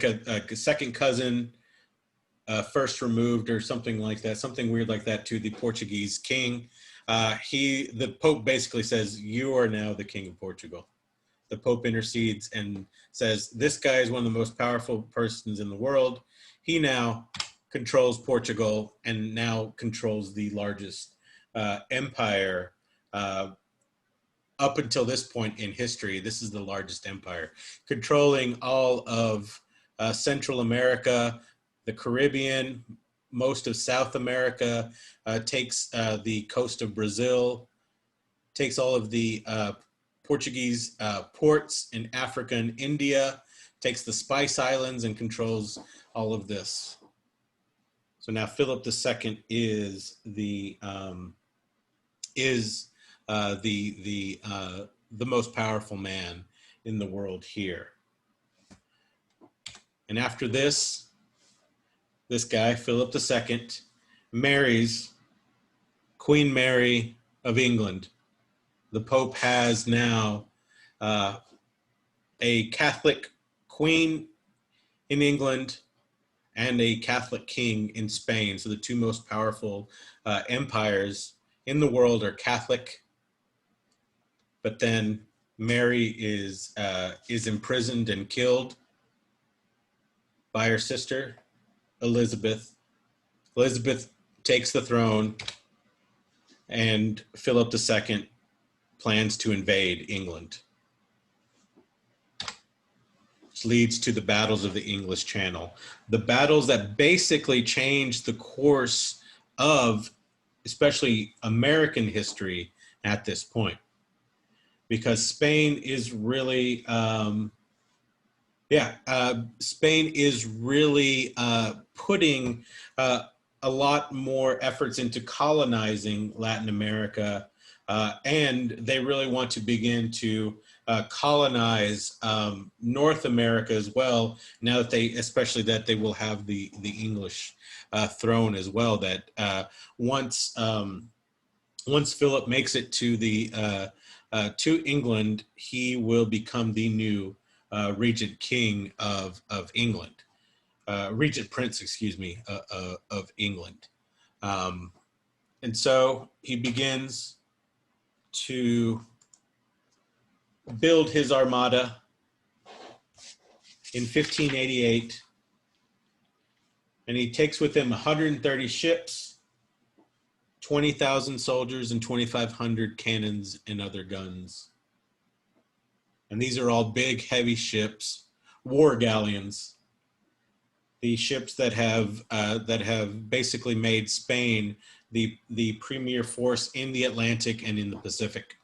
a second cousin, first removed or something like that, something weird like that to the Portuguese king. The Pope basically says, you are now the king of Portugal. The Pope intercedes and says, this guy is one of the most powerful persons in the world. He now controls Portugal and now controls the largest empire up until this point in history. This is the largest empire, controlling all of Central America, the Caribbean, most of South America, takes the coast of Brazil, takes all of the Portuguese ports in Africa and India, takes the Spice Islands and controls all of this. So now Philip II is the most powerful man in the world here. And after this guy, Philip II, marries Queen Mary of England. The Pope has now a Catholic queen in England and a Catholic king in Spain. So the 2 most powerful empires in the world are Catholic. But then Mary is imprisoned and killed by her sister, Elizabeth. Elizabeth takes the throne, and Philip II plans to invade England, which leads to the battles of the English Channel. The battles that basically changed the course of especially American history at this point. Because Spain is really, Spain is really putting a lot more efforts into colonizing Latin America, and they really want to begin to colonize North America as well. Now that especially that they will have the English throne as well. That once Philip makes it to England, he will become the new regent king of England, regent prince, excuse me, of England. And so he begins to build his armada in 1588, and he takes with him 130 ships, 20,000 soldiers, and 2,500 cannons and other guns. And these are all big, heavy ships, war galleons, the ships that have basically made Spain the premier force in the Atlantic and in the Pacific.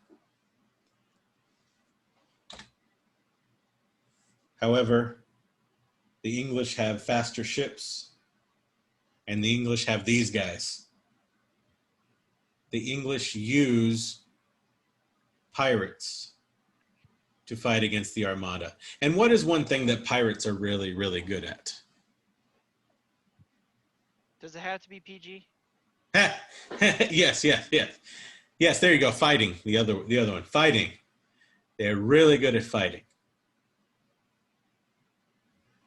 However, the English have faster ships, and the English have these guys. The English use pirates to fight against the Armada. And what is one thing that pirates are really, really good at? Does it have to be PG? Yes, yes, yes. Yes, there you go. Fighting. The other one. Fighting. They're really good at fighting.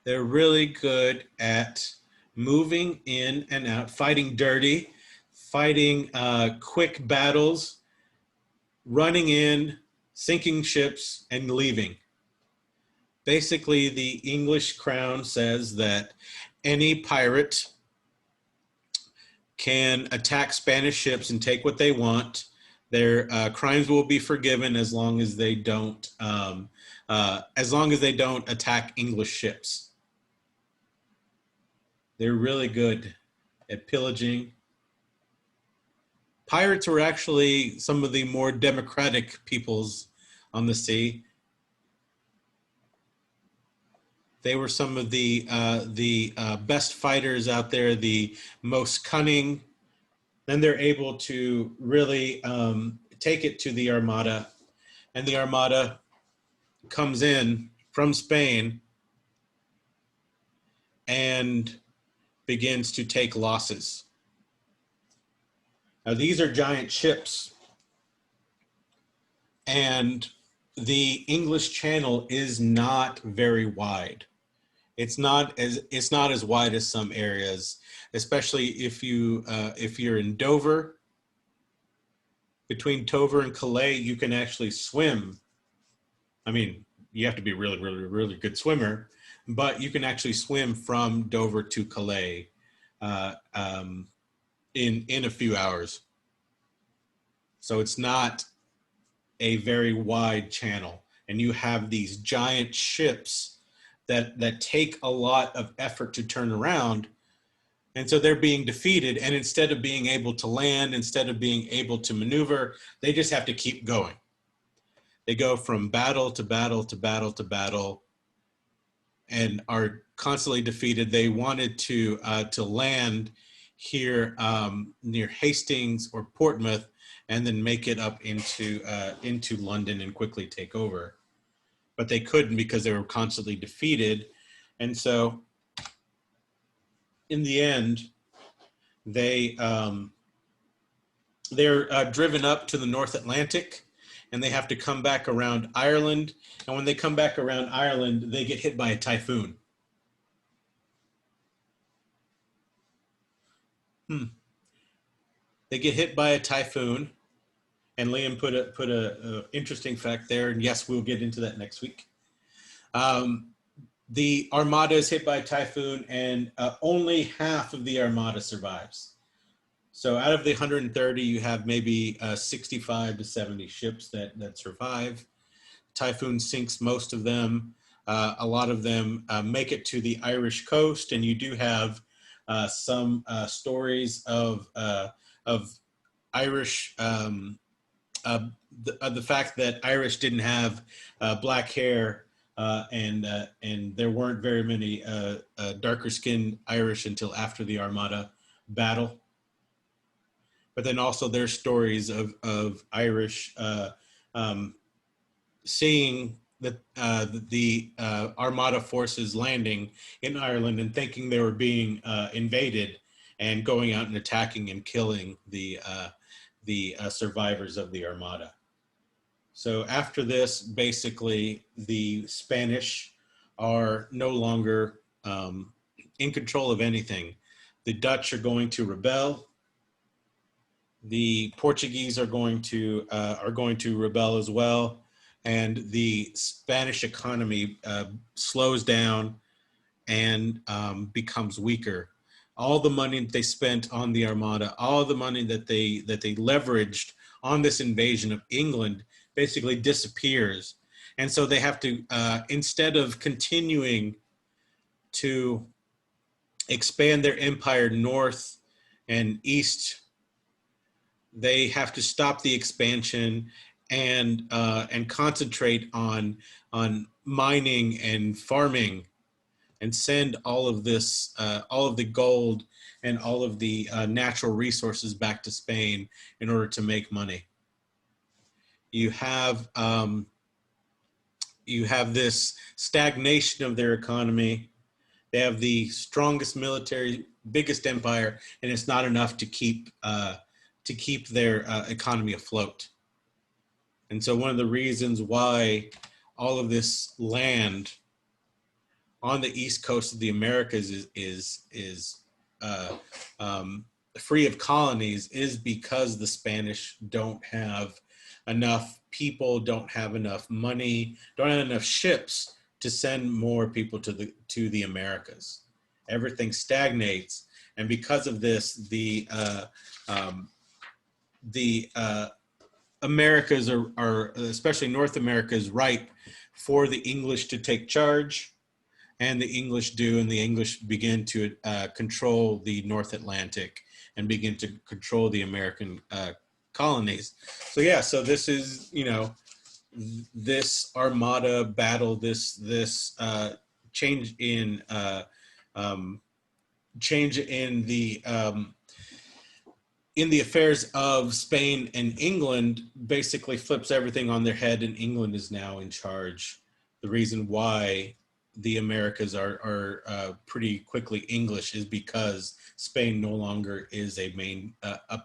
They're really good at moving in and out, fighting dirty, fighting quick battles, running in, sinking ships, and leaving. Basically, the English crown says that any pirate can attack Spanish ships and take what they want. Their crimes will be forgiven as long as they don't attack English ships. They're really good at pillaging. Pirates were actually some of the more democratic peoples on the sea. They were some of the best fighters out there, the most cunning. Then they're able to really take it to the Armada, and the Armada comes in from Spain and begins to take losses. Now, these are giant ships, and the English Channel is not very wide. It's not as wide as some areas, especially if you're in Dover. Between Dover and Calais, you can actually swim. I mean, you have to be a really, really, really good swimmer, but you can actually swim from Dover to Calais in a few hours. So it's not a very wide channel, and you have these giant ships that take a lot of effort to turn around. And so they're being defeated, and instead of being able to land, instead of being able to maneuver, they just have to keep going. They go from battle to battle to battle to battle and are constantly defeated. They wanted to land here near Hastings or Portsmouth and then make it up into London and quickly take over. But they couldn't because they were constantly defeated. And so in the end, they're driven up to the North Atlantic, and they have to come back around Ireland. And when they come back around Ireland, they get hit by a typhoon. They get hit by a typhoon, and Liam put a interesting fact there. And yes, we'll get into that next week. The Armada is hit by a typhoon, and only half of the Armada survives. So out of the 130, you have maybe 65 to 70 ships that survive. Typhoon sinks most of them. A lot of them make it to the Irish coast, and you do have some stories of Irish, the fact that Irish didn't have black hair, and there weren't very many darker skinned Irish until after the Armada battle. But then also there's stories of Irish seeing the Armada forces landing in Ireland and thinking they were being invaded, and going out and attacking and killing the survivors of the Armada. So after this, basically, the Spanish are no longer in control of anything. The Dutch are going to rebel. The Portuguese are going to rebel as well, and the Spanish economy slows down and becomes weaker. All the money that they spent on the Armada, all the money that they leveraged on this invasion of England, basically disappears. And so they have to, instead of continuing to expand their empire north and east, they have to stop the expansion and concentrate on mining and farming, and send all of this, all of the gold and all of the natural resources back to Spain in order to make money. You have this stagnation of their economy. They have the strongest military biggest empire, and it's not enough to keep their economy afloat. And so one of the reasons why all of this land on the east coast of the Americas is free of colonies is because the Spanish don't have enough people, don't have enough money, don't have enough ships to send more people to the Americas. Everything stagnates, and because of this, the Americas are, especially North America, is ripe for the English to take charge, and the English do, and the English begin to control the North Atlantic and begin to control the American colonies. So yeah, so this is, you know, this Armada battle, this change in the affairs of Spain and England basically flips everything on their head, and England is now in charge. The reason why the Americas are pretty quickly English is because Spain no longer is a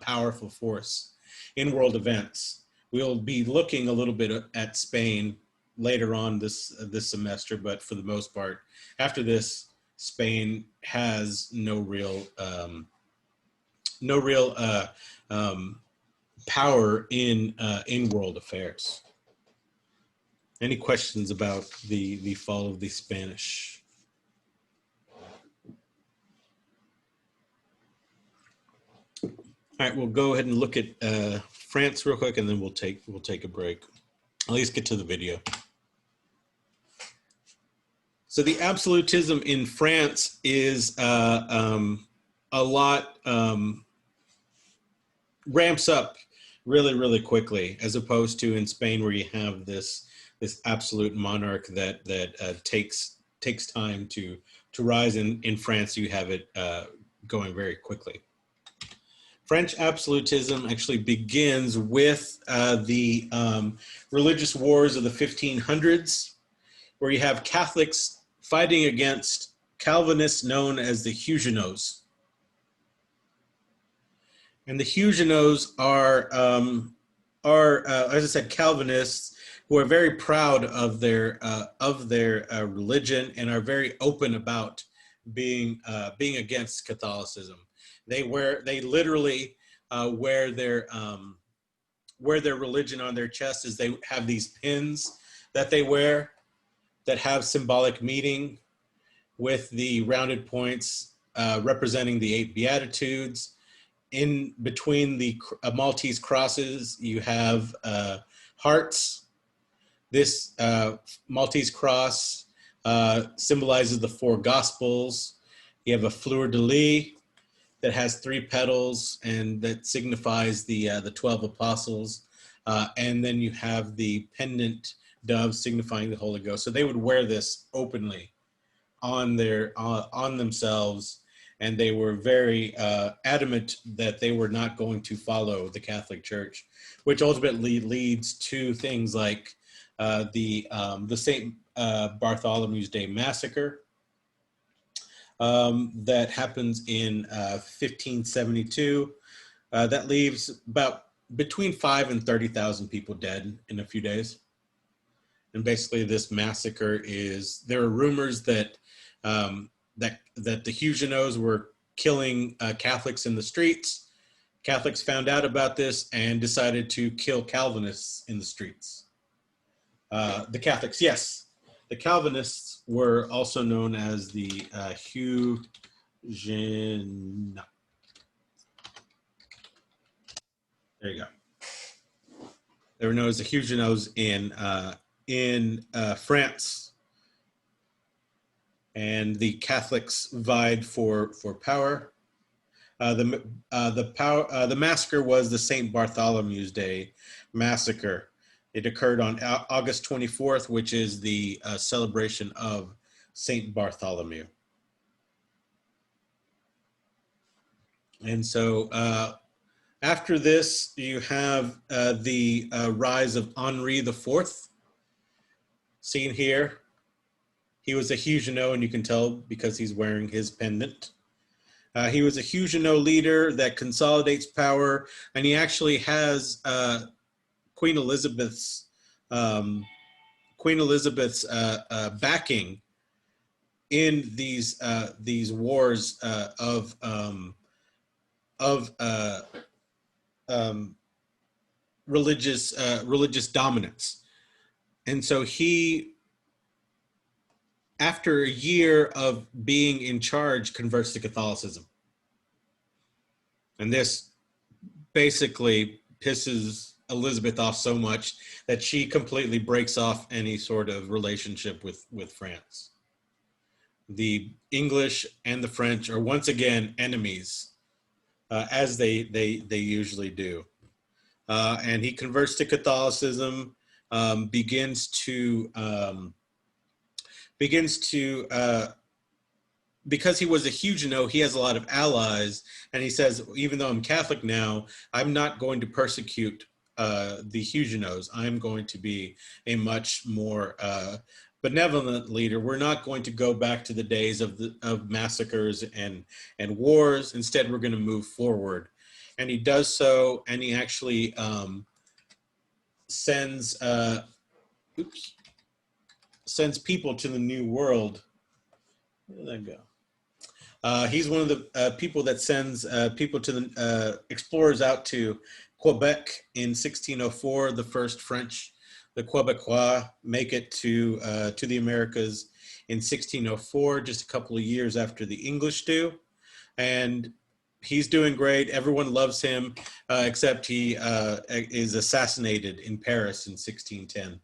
powerful force in world events. We'll be looking a little bit at Spain later on this semester, but for the most part, after this, Spain has no real power in world affairs. Any questions about the fall of the Spanish? All right, we'll go ahead and look at France real quick, and then we'll take a break. At least get to the video. So the absolutism in France is a lot ramps up really quickly, as opposed to in Spain, where you have this absolute monarch that takes time to rise. In France, you have it going very quickly. French absolutism actually begins with the religious wars of the 1500s, where you have Catholics fighting against Calvinists known as the Huguenots. And the Huguenots are as I said, Calvinists who are very proud of their religion and are very open about being against Catholicism. They literally wear their religion on their chest, as they have these pins that they wear that have symbolic meaning, with the rounded points representing the 8 Beatitudes. In between the Maltese crosses, you have hearts. This Maltese cross symbolizes the 4 Gospels. You have a fleur-de-lis that has 3 petals, and that signifies the 12 apostles. And then you have the pendant dove signifying the Holy Ghost. So they would wear this openly on themselves, and they were very adamant that they were not going to follow the Catholic Church, which ultimately leads to things like the St. Bartholomew's Day massacre that happens in 1572. That leaves about between 5,000 and 30,000 people dead in a few days. And basically, this massacre there are rumors that that the Huguenots were killing Catholics in the streets. Catholics found out about this and decided to kill Calvinists in the streets. The Catholics, yes. The Calvinists were also known as the Huguenots. There you go. They were known as the Huguenots in France. And the Catholics vied for power. The massacre was the St. Bartholomew's Day massacre. It occurred on August 24th, which is the celebration of St. Bartholomew. And so after this, you have the rise of Henri IV, seen here. He was a Huguenot, and you can tell because he's wearing his pendant. He was a Huguenot leader that consolidates power, and he actually has Queen Elizabeth's um, backing in these wars of um, religious dominance. And so he, after a year of being in charge, converts to Catholicism. And this basically pisses Elizabeth off so much that she completely breaks off any sort of relationship with France. The English and the French are once again enemies, as they usually do. And he converts to Catholicism, begins to because he was a Huguenot, he has a lot of allies, and he says, even though I'm Catholic now, I'm not going to persecute the Huguenots. I'm going to be a much more benevolent leader. We're not going to go back to the days of massacres and wars. Instead, we're going to move forward. And he does so, and he actually sends people to the New World. Where did that go? He's one of the people that sends people to the explorers out to Quebec in 1604. The first French, the Quebecois, make it to the Americas in 1604, just a couple of years after the English do. And he's doing great. Everyone loves him, except he is assassinated in Paris in 1610.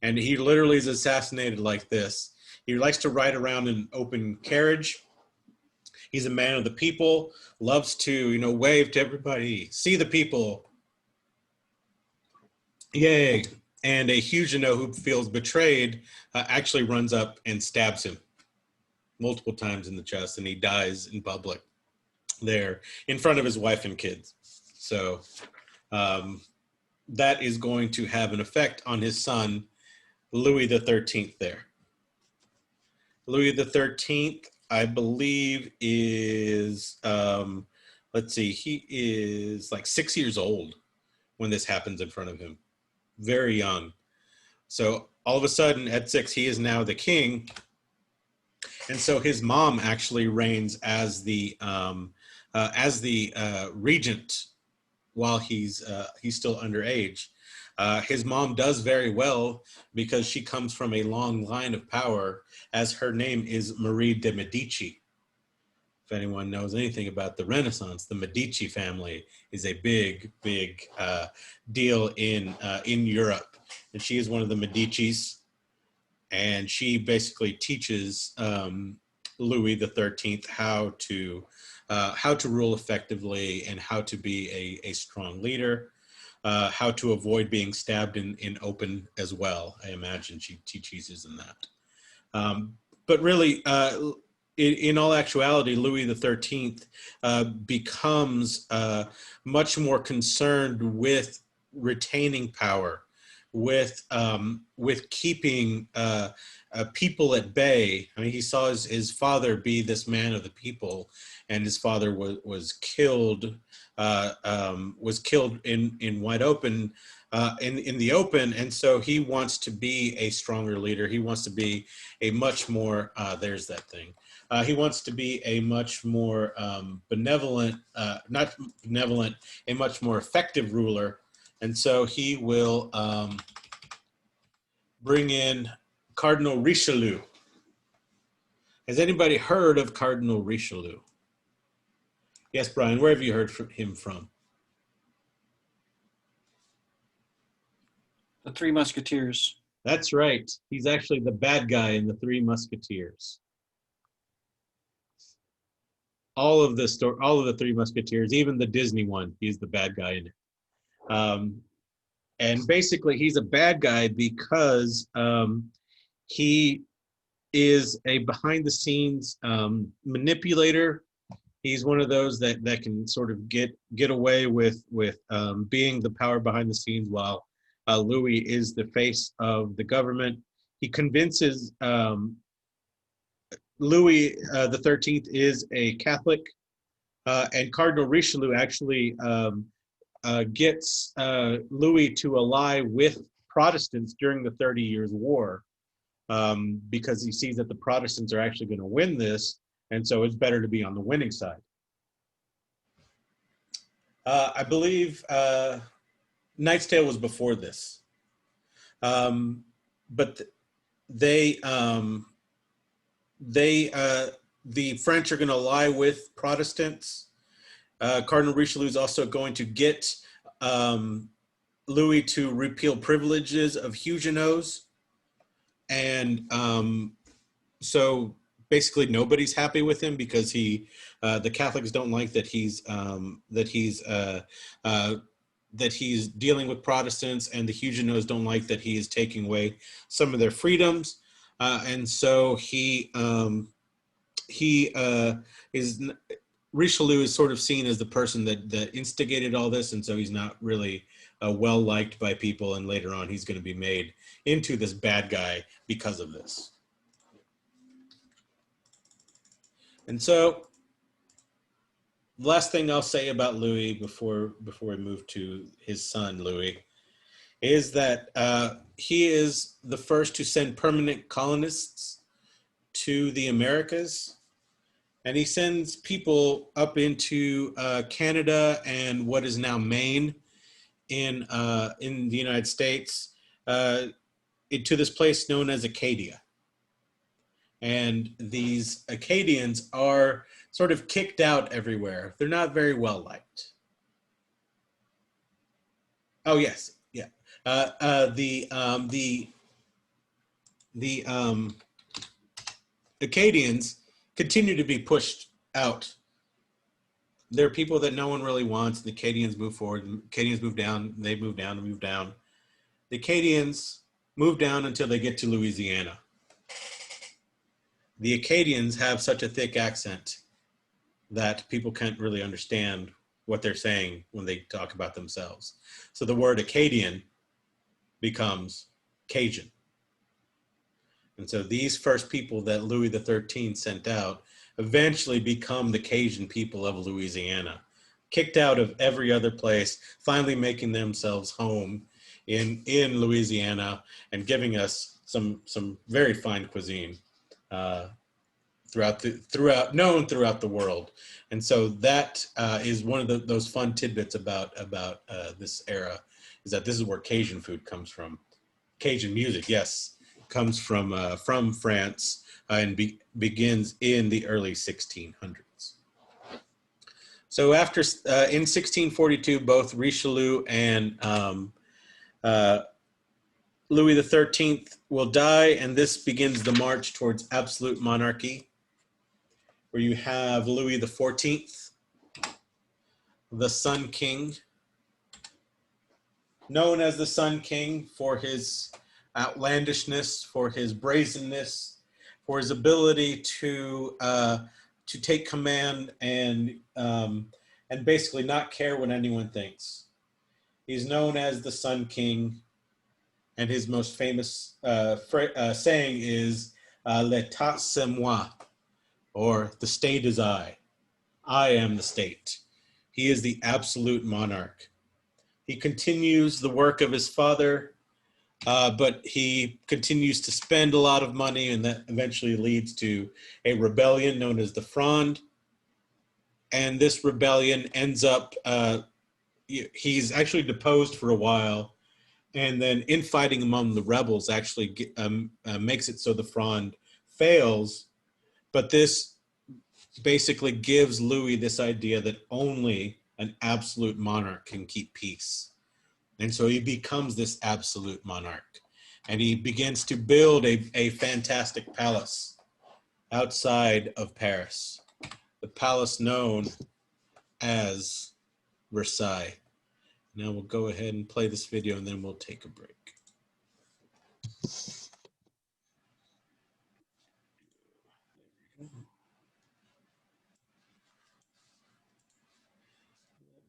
And he literally is assassinated like this. He likes to ride around in an open carriage. He's a man of the people, loves to, wave to everybody, see the people. Yay. And a Huguenot who feels betrayed actually runs up and stabs him multiple times in the chest, and he dies in public there in front of his wife and kids. So that is going to have an effect on his son, Louis the 13th there. Louis the 13th, I believe, is, let's see, he is like 6 years old when this happens in front of him. Very young. So all of a sudden at 6, he is now the king. And so his mom actually reigns as the regent while he's still underage. His mom does very well because she comes from a long line of power, as her name is Marie de Medici. If anyone knows anything about the Renaissance, the Medici family is a big deal in Europe. And she is one of the Medicis, and she basically teaches Louis the 13th how to rule effectively and how to be a strong leader. How to avoid being stabbed in open as well. I imagine she teaches in that. But really, in all actuality, Louis the 13th becomes much more concerned with retaining power, with keeping people at bay. I mean, he saw his father be this man of the people, and his father was killed in wide open, in the open. And so he wants to be a stronger leader. He wants to be a much more, there's that thing. He wants to be a much more benevolent, not benevolent, a much more effective ruler. And so he will bring in Cardinal Richelieu. Has anybody heard of Cardinal Richelieu? Yes, Brian, where have you heard him from? The Three Musketeers. That's right. He's actually the bad guy in the Three Musketeers. All of the Three Musketeers, even the Disney one, he's the bad guy in it. And basically, he's a bad guy because he is a behind-the-scenes manipulator. He's one of those that can sort of get away with being the power behind the scenes, while Louis is the face of the government. He convinces Louis the 13th is a Catholic, and Cardinal Richelieu actually gets Louis to ally with Protestants during the 30 Years' War, because he sees that the Protestants are actually going to win this, and so it's better to be on the winning side. I believe Knight's Tale was before this, but they the French are going to ally with Protestants. Cardinal Richelieu is also going to get Louis to repeal privileges of Huguenots, and so basically nobody's happy with him because the Catholics don't like that he's dealing with Protestants, and the Huguenots don't like that he is taking away some of their freedoms, and so Richelieu is sort of seen as the person that instigated all this, and so he's not really well liked by people, and later on he's going to be made into this bad guy because of this. And so the last thing I'll say about Louis before we move to his son Louis is that he is the first to send permanent colonists to the Americas, and he sends people up into Canada and what is now Maine in the United States, to this place known as Acadia. And these Acadians are sort of kicked out everywhere. They're not very well liked. Oh yes, yeah. The Acadians continue to be pushed out. They're people that no one really wants. The Acadians move forward. The Acadians move down. They move down and move down. The Acadians move down until they get to Louisiana. The Acadians have such a thick accent that people can't really understand what they're saying when they talk about themselves. So the word Acadian becomes Cajun. And so these first people that Louis XIII sent out eventually become the Cajun people of Louisiana, kicked out of every other place, finally making themselves home in Louisiana and giving us some very fine cuisine throughout the world. And so that is one of those fun tidbits about this era, is that this is where Cajun food comes from. Cajun music, yes, comes from France, and begins in the early 1600s. So after in 1642, both Richelieu and Louis XIII will die, and this begins the march towards absolute monarchy, where you have Louis XIV, the Sun King, known as the Sun King for his outlandishness, for his brazenness, for his ability to take command and basically not care what anyone thinks. He's known as the Sun King, and his most famous saying is "L'État c'est moi," or "The state is I. I am the state." He is the absolute monarch. He continues the work of his father, but he continues to spend a lot of money, and that eventually leads to a rebellion known as the Fronde. And this rebellion ends up, he's actually deposed for a while, and then infighting among the rebels actually makes it so the Fronde fails. But this basically gives Louis this idea that only an absolute monarch can keep peace. And so he becomes this absolute monarch, and he begins to build a fantastic palace outside of Paris, the palace known as Versailles. Now we'll go ahead and play this video, and then we'll take a break.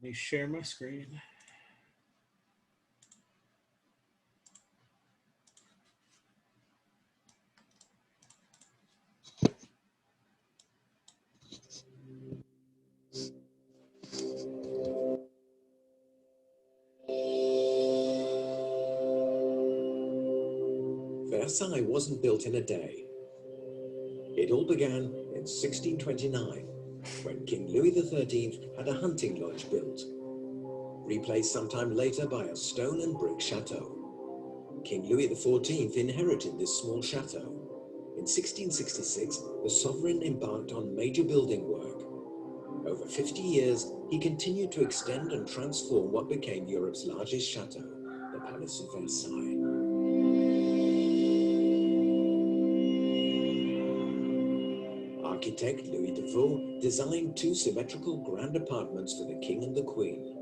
Let me share my screen. Versailles wasn't built in a day. It all began in 1629, when King Louis XIII had a hunting lodge built, replaced sometime later by a stone and brick chateau. King Louis XIV inherited this small chateau. In 1666, the sovereign embarked on major building work. Over 50 years, he continued to extend and transform what became Europe's largest chateau, the Palace of Versailles. Architect Louis Deveau designed two symmetrical grand apartments for the king and the queen.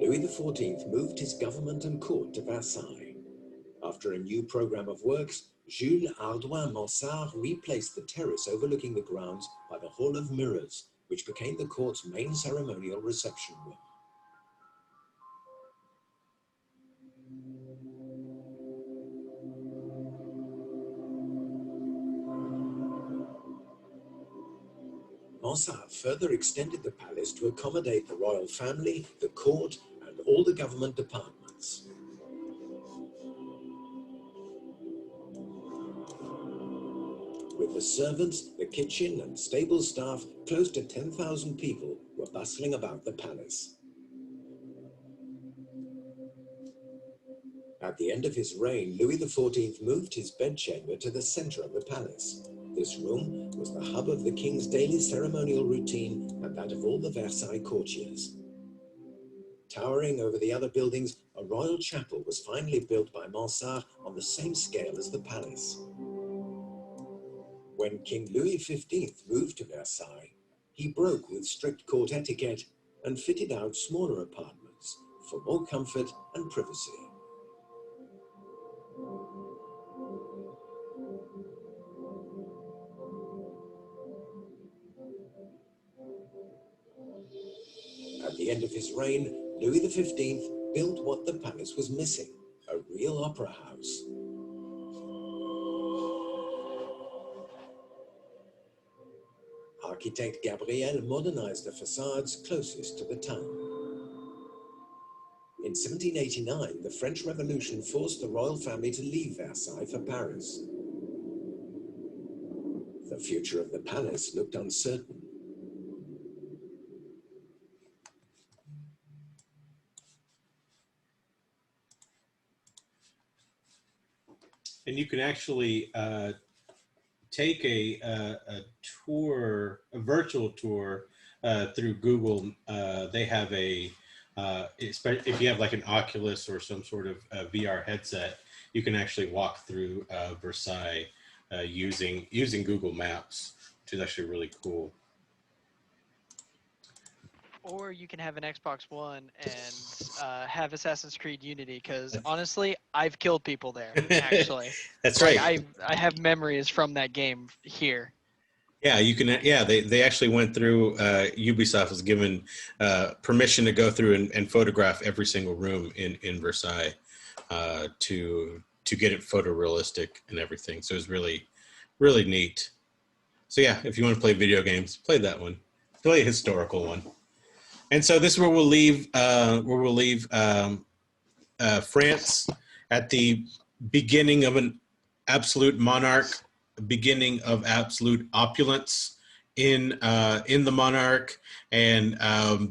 Louis XIV moved his government and court to Versailles. After a new program of works, Jules Hardouin Mansart replaced the terrace overlooking the grounds by the Hall of Mirrors, which became the court's main ceremonial reception room. Mansart further extended the palace to accommodate the royal family, the court, and all the government departments. With the servants, the kitchen, and stable staff, close to 10,000 people were bustling about the palace. At the end of his reign, Louis XIV moved his bedchamber to the center of the palace. This room was the hub of the king's daily ceremonial routine and that of all the Versailles courtiers. Towering over the other buildings, a royal chapel was finally built by Mansart on the same scale as the palace. When King Louis XV moved to Versailles, he broke with strict court etiquette and fitted out smaller apartments for more comfort and privacy. At the end of his reign, Louis XV built what the palace was missing, a real opera house. Architect Gabriel modernized the facades closest to the town. In 1789, the French Revolution forced the royal family to leave Versailles for Paris. The future of the palace looked uncertain. And you can actually take a tour, a virtual tour through Google. They have if you have like an Oculus or some sort of VR headset, you can actually walk through Versailles using Google Maps, which is actually really cool. Or you can have an Xbox One and have Assassin's Creed Unity, because honestly, I've killed people there, actually. That's Like, right. I have memories from that game here. Yeah, you can. Yeah, they actually went through. Ubisoft was given permission to go through and photograph every single room in Versailles to get it photorealistic and everything. So it was really, really neat. So yeah, if you want to play video games, play that one. Play a historical one. And so this is where we'll leave. France at the beginning of an absolute monarch, beginning of absolute opulence in the monarch, and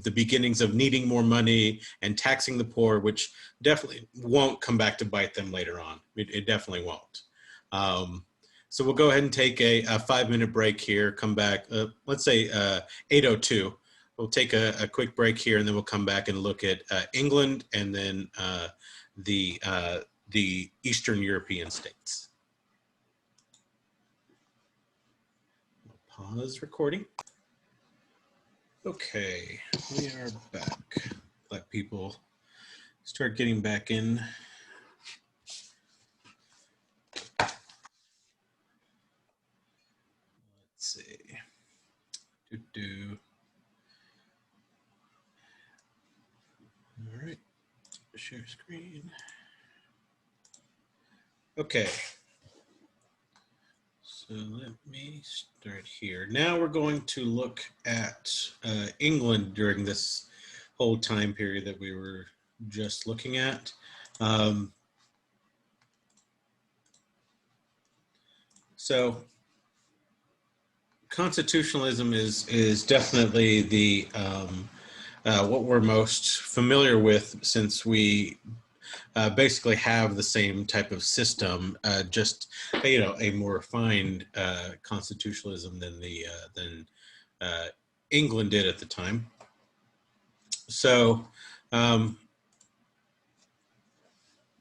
the beginnings of needing more money and taxing the poor, which definitely won't come back to bite them later on. It definitely won't. So we'll go ahead and take a 5-minute break here. Come back. Let's say 8:02. We'll take a quick break here, and then we'll come back and look at England and then the Eastern European states. Pause recording. Okay, we are back. Let people start getting back in. Let's see. All right, share screen. Okay. So So let me start here. Now we're going to look at England during this whole time period that we were just looking at. So constitutionalism is definitely the what we're most familiar with, since we basically have the same type of system, just a more refined constitutionalism than England did at the time. So when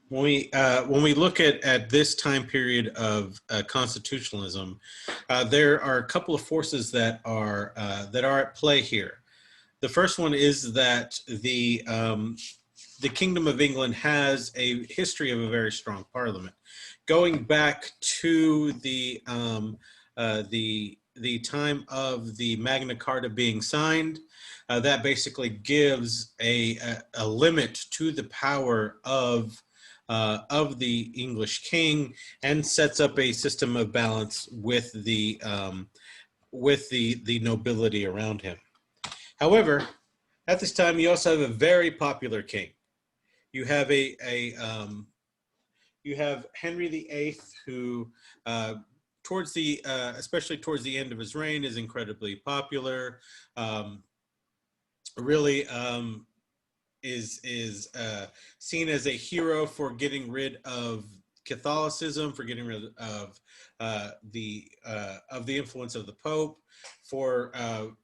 we look at this time period of constitutionalism, there are a couple of forces that are at play here. The first one is that the Kingdom of England has a history of a very strong parliament, going back to the time of the Magna Carta being signed. That basically gives a limit to the power of the English king, and sets up a system of balance with the nobility around him. However, at this time, you also have a very popular king. You have you have Henry VIII, who especially towards the end of his reign, is incredibly popular. Really is seen as a hero for getting rid of Catholicism, for getting rid of the influence of the Pope, for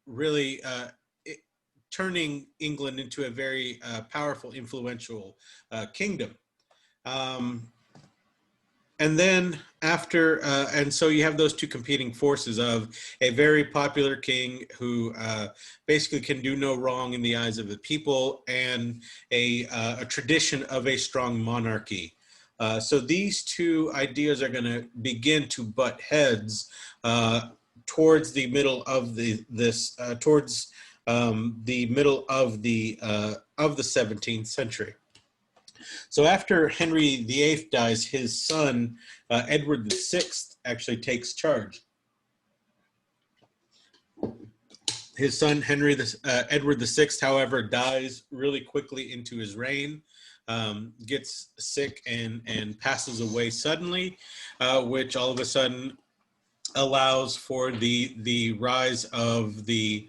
really turning England into a very powerful, influential kingdom. And then after, and so you have those two competing forces of a very popular king who basically can do no wrong in the eyes of the people, and a tradition of a strong monarchy. So these two ideas are going to begin to butt heads towards the middle of the 17th century. So after Henry VIII dies, his son, Edward VI, actually takes charge. His son, Edward VI, however, dies really quickly into his reign, gets sick and passes away suddenly, which all of a sudden allows for the rise of the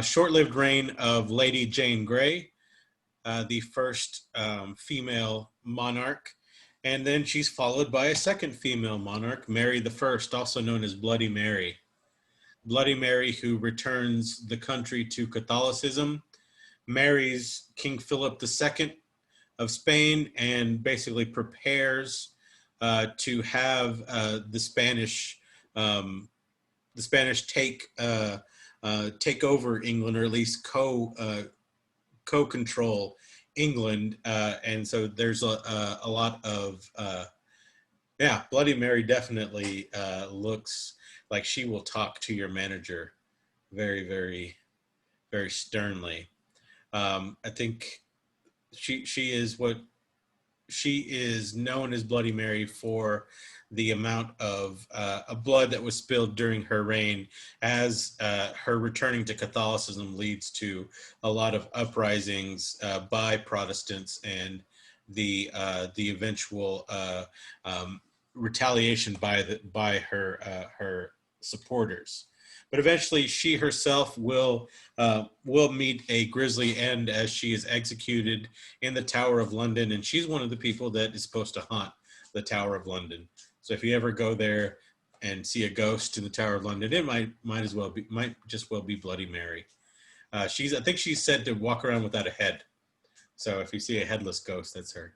short-lived reign of Lady Jane Grey, the first female monarch. And then she's followed by a second female monarch, Mary I, also known as Bloody Mary. Bloody Mary, who returns the country to Catholicism, marries King Philip II of Spain, and basically prepares to have the Spanish take over England, or at least co-control England. And so there's a lot of Bloody Mary definitely looks like she will talk to your manager very, very, very sternly. I think she is known as Bloody Mary for the amount of blood that was spilled during her reign, as her returning to Catholicism leads to a lot of uprisings by Protestants, and the eventual retaliation by her supporters. But eventually, she herself will meet a grisly end, as she is executed in the Tower of London, and she's one of the people that is supposed to haunt the Tower of London. So if you ever go there and see a ghost in the Tower of London, it might just well be Bloody Mary. I think she's said to walk around without a head. So if you see a headless ghost, that's her.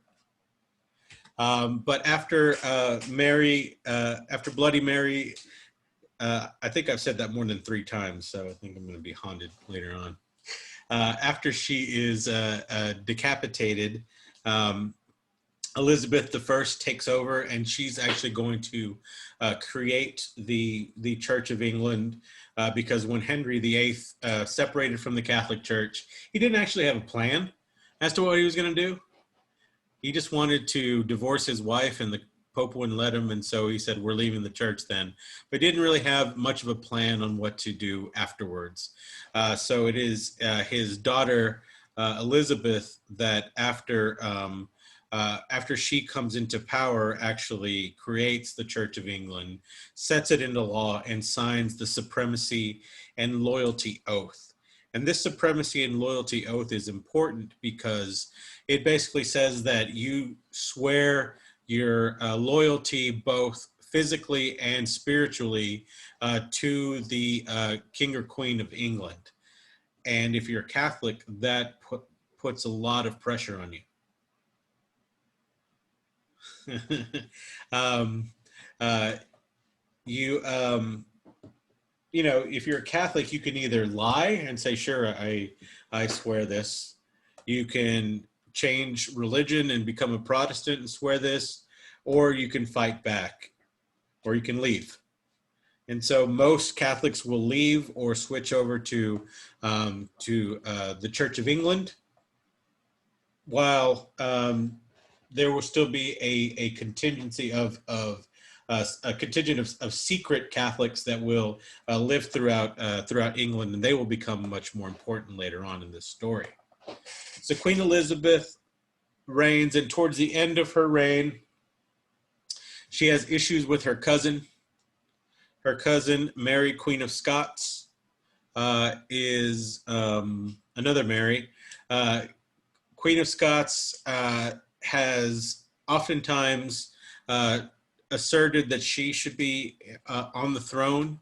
But after Bloody Mary, I think I've said that more than 3 times, so I think I'm going to be haunted later on. After she is decapitated, Elizabeth I takes over, and she's actually going to create the Church of England, because when Henry VIII separated from the Catholic Church, he didn't actually have a plan as to what he was going to do. He just wanted to divorce his wife, and Pope wouldn't let him, and so he said, "We're leaving the church then." But didn't really have much of a plan on what to do afterwards. So it is his daughter Elizabeth that after she comes into power, actually creates the Church of England, sets it into law, and signs the supremacy and loyalty oath. And this supremacy and loyalty oath is important because it basically says that you swear your loyalty both physically and spiritually to the King or Queen of England. And if you're a Catholic, that puts a lot of pressure on you. You know, if you're a Catholic, you can either lie and say, "Sure, I swear this." You can change religion and become a Protestant and swear this, or you can fight back, or you can leave. And so most Catholics will leave or switch over to the Church of England, while there will still be a contingency of a contingent of secret Catholics that will live throughout England, and they will become much more important later on in this story. So Queen Elizabeth reigns, and towards the end of her reign, she has issues with her cousin. Her cousin, Mary, Queen of Scots, is another Mary. Queen of Scots has oftentimes asserted that she should be on the throne.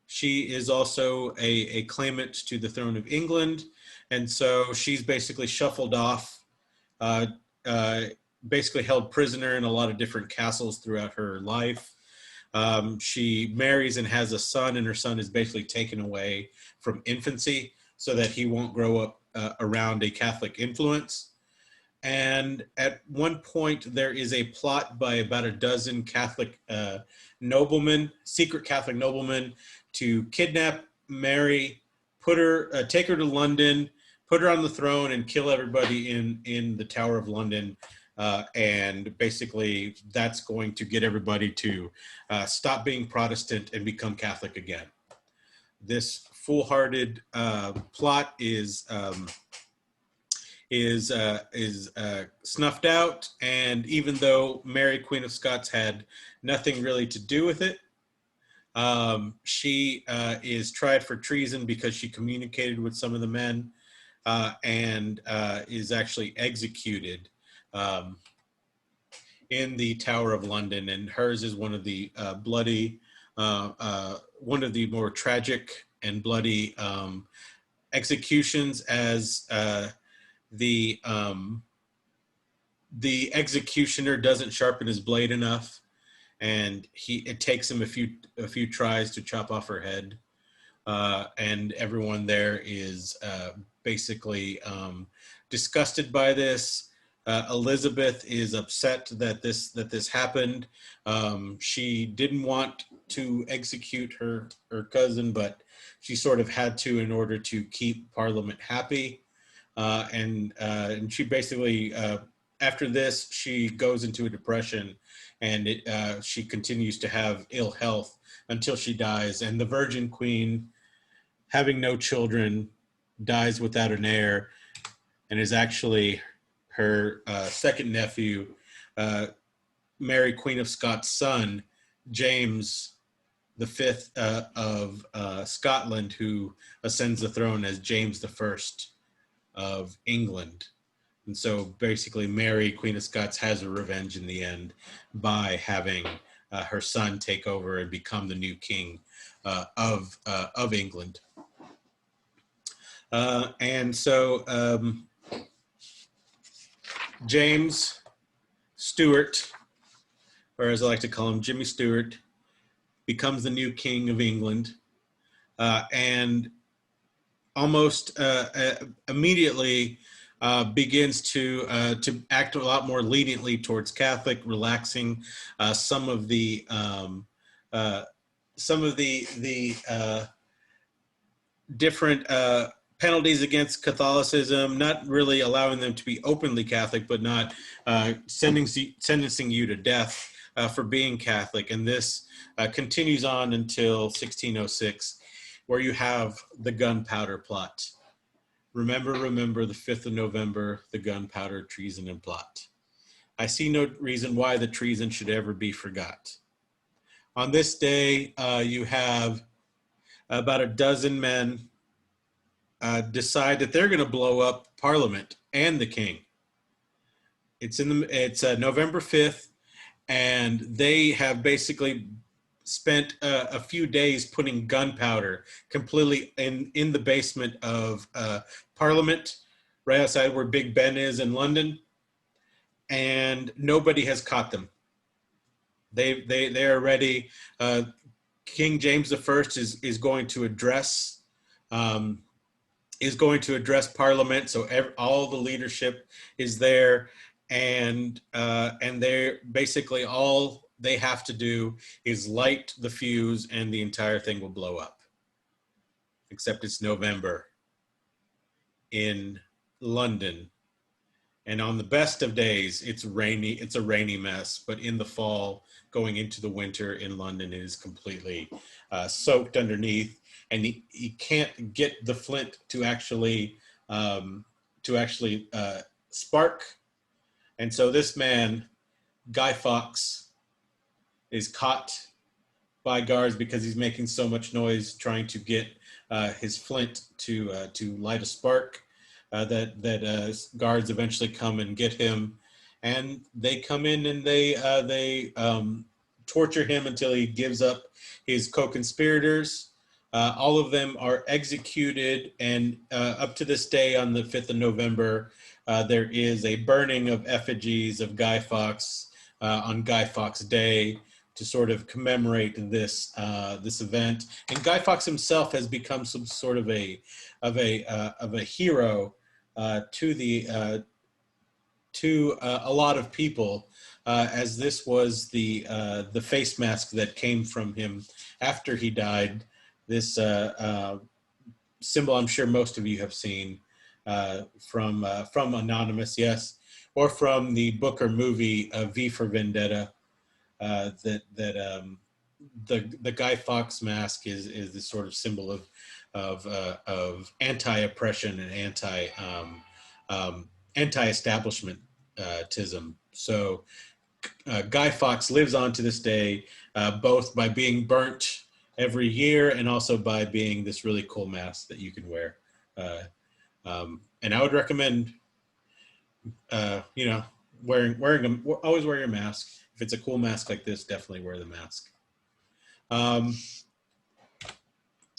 She is also a claimant to the throne of England, and so she's basically shuffled off, basically held prisoner in a lot of different castles throughout her life. She marries and has a son, and her son is basically taken away from infancy so that he won't grow up around a Catholic influence. And at one point, there is a plot by about a dozen Catholic noblemen, secret Catholic noblemen, to kidnap Mary, take her to London, put her on the throne, and kill everybody in the Tower of London. And basically, that's going to get everybody to stop being Protestant and become Catholic again. This foolhardy plot is snuffed out, and even though Mary, Queen of Scots, had nothing really to do with it, she is tried for treason because she communicated with some of the men, and is actually executed in the Tower of London. And hers is one of the one of the more tragic and bloody executions, as the executioner doesn't sharpen his blade enough, and it takes him a few tries to chop off her head, and everyone there is basically disgusted by this. Elizabeth is upset that this happened. She didn't want to execute her cousin, but she sort of had to in order to keep Parliament happy. And she basically, after this, she goes into a depression, and she continues to have ill health until she dies. And the Virgin Queen, having no children, dies without an heir, and is actually her second nephew, Mary, Queen of Scots' son, James V of Scotland, who ascends the throne as James I of England. And so basically Mary, Queen of Scots, has her revenge in the end by having her son take over and become the new king of England. And so James Stewart, or as I like to call him, Jimmy Stewart, becomes the new king of England, and almost immediately begins to act a lot more leniently towards Catholic, relaxing some of the different penalties against Catholicism, not really allowing them to be openly Catholic, but not sentencing you to death for being Catholic. And this continues on until 1606, where you have the Gunpowder Plot. Remember, remember the 5th of November, the gunpowder treason and plot. I see no reason why the treason should ever be forgot. On this day, you have about a dozen men decide that they're going to blow up Parliament and the king. It's November 5th, and they have basically spent a few days putting gunpowder completely in the basement of Parliament, right outside where Big Ben is in London, and nobody has caught them. They are ready. King James I is going to address Parliament, so all the leadership is there, and they're basically all they have to do is light the fuse, and the entire thing will blow up. Except it's November in London, and on the best of days, it's rainy. It's a rainy mess, but in the fall, going into the winter in London, it is completely soaked underneath, and you can't get the flint to actually spark. And so this man, Guy Fawkes, is caught by guards because he's making so much noise trying to get his flint to light a spark. That guards eventually come and get him, and they come in and they torture him until he gives up his co-conspirators. All of them are executed, and up to this day, on the 5th of November, there is a burning of effigies of Guy Fawkes on Guy Fawkes Day to sort of commemorate this event. And Guy Fawkes himself has become some sort of a hero to a lot of people, as this was the face mask that came from him after he died. This symbol, I'm sure most of you have seen from Anonymous, yes, or from the book or movie V for Vendetta. The Guy Fawkes mask is this sort of symbol of anti-oppression and anti-establishmentism. So Guy Fawkes lives on to this day, both by being burnt every year and also by being this really cool mask that you can wear. And I would recommend, always wear your mask. If it's a cool mask like this, definitely wear the mask.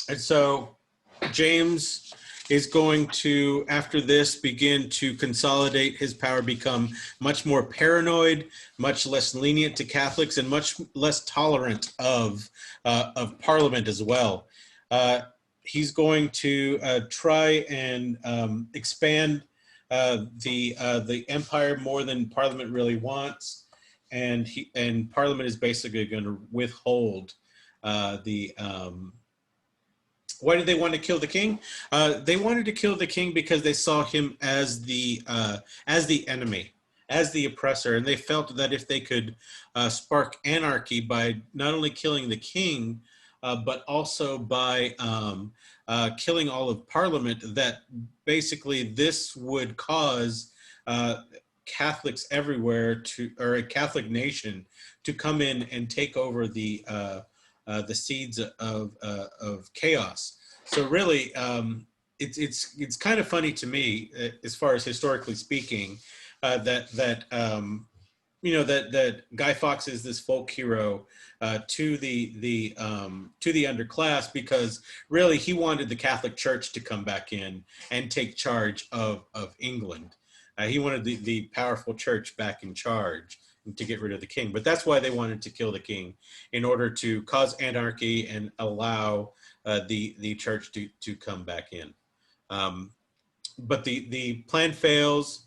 And so James is going to, after this, begin to consolidate his power, become much more paranoid, much less lenient to Catholics, and much less tolerant of Parliament as well. He's going to try and expand the empire more than Parliament really wants, and Parliament is basically going to withhold why did they want to kill the king? They wanted to kill the king because they saw him as the enemy, as the oppressor, and they felt that if they could spark anarchy by not only killing the king, but also by killing all of Parliament, that basically this would cause Catholics everywhere or a Catholic nation to come in and take over the seeds of chaos. So really, it's kind of funny to me, as far as historically speaking, that Guy Fawkes is this folk hero to the underclass, because really he wanted the Catholic Church to come back in and take charge of England. He wanted the powerful church back in charge to get rid of the king. But that's why they wanted to kill the king, in order to cause anarchy and allow the church to come back in. But the plan fails.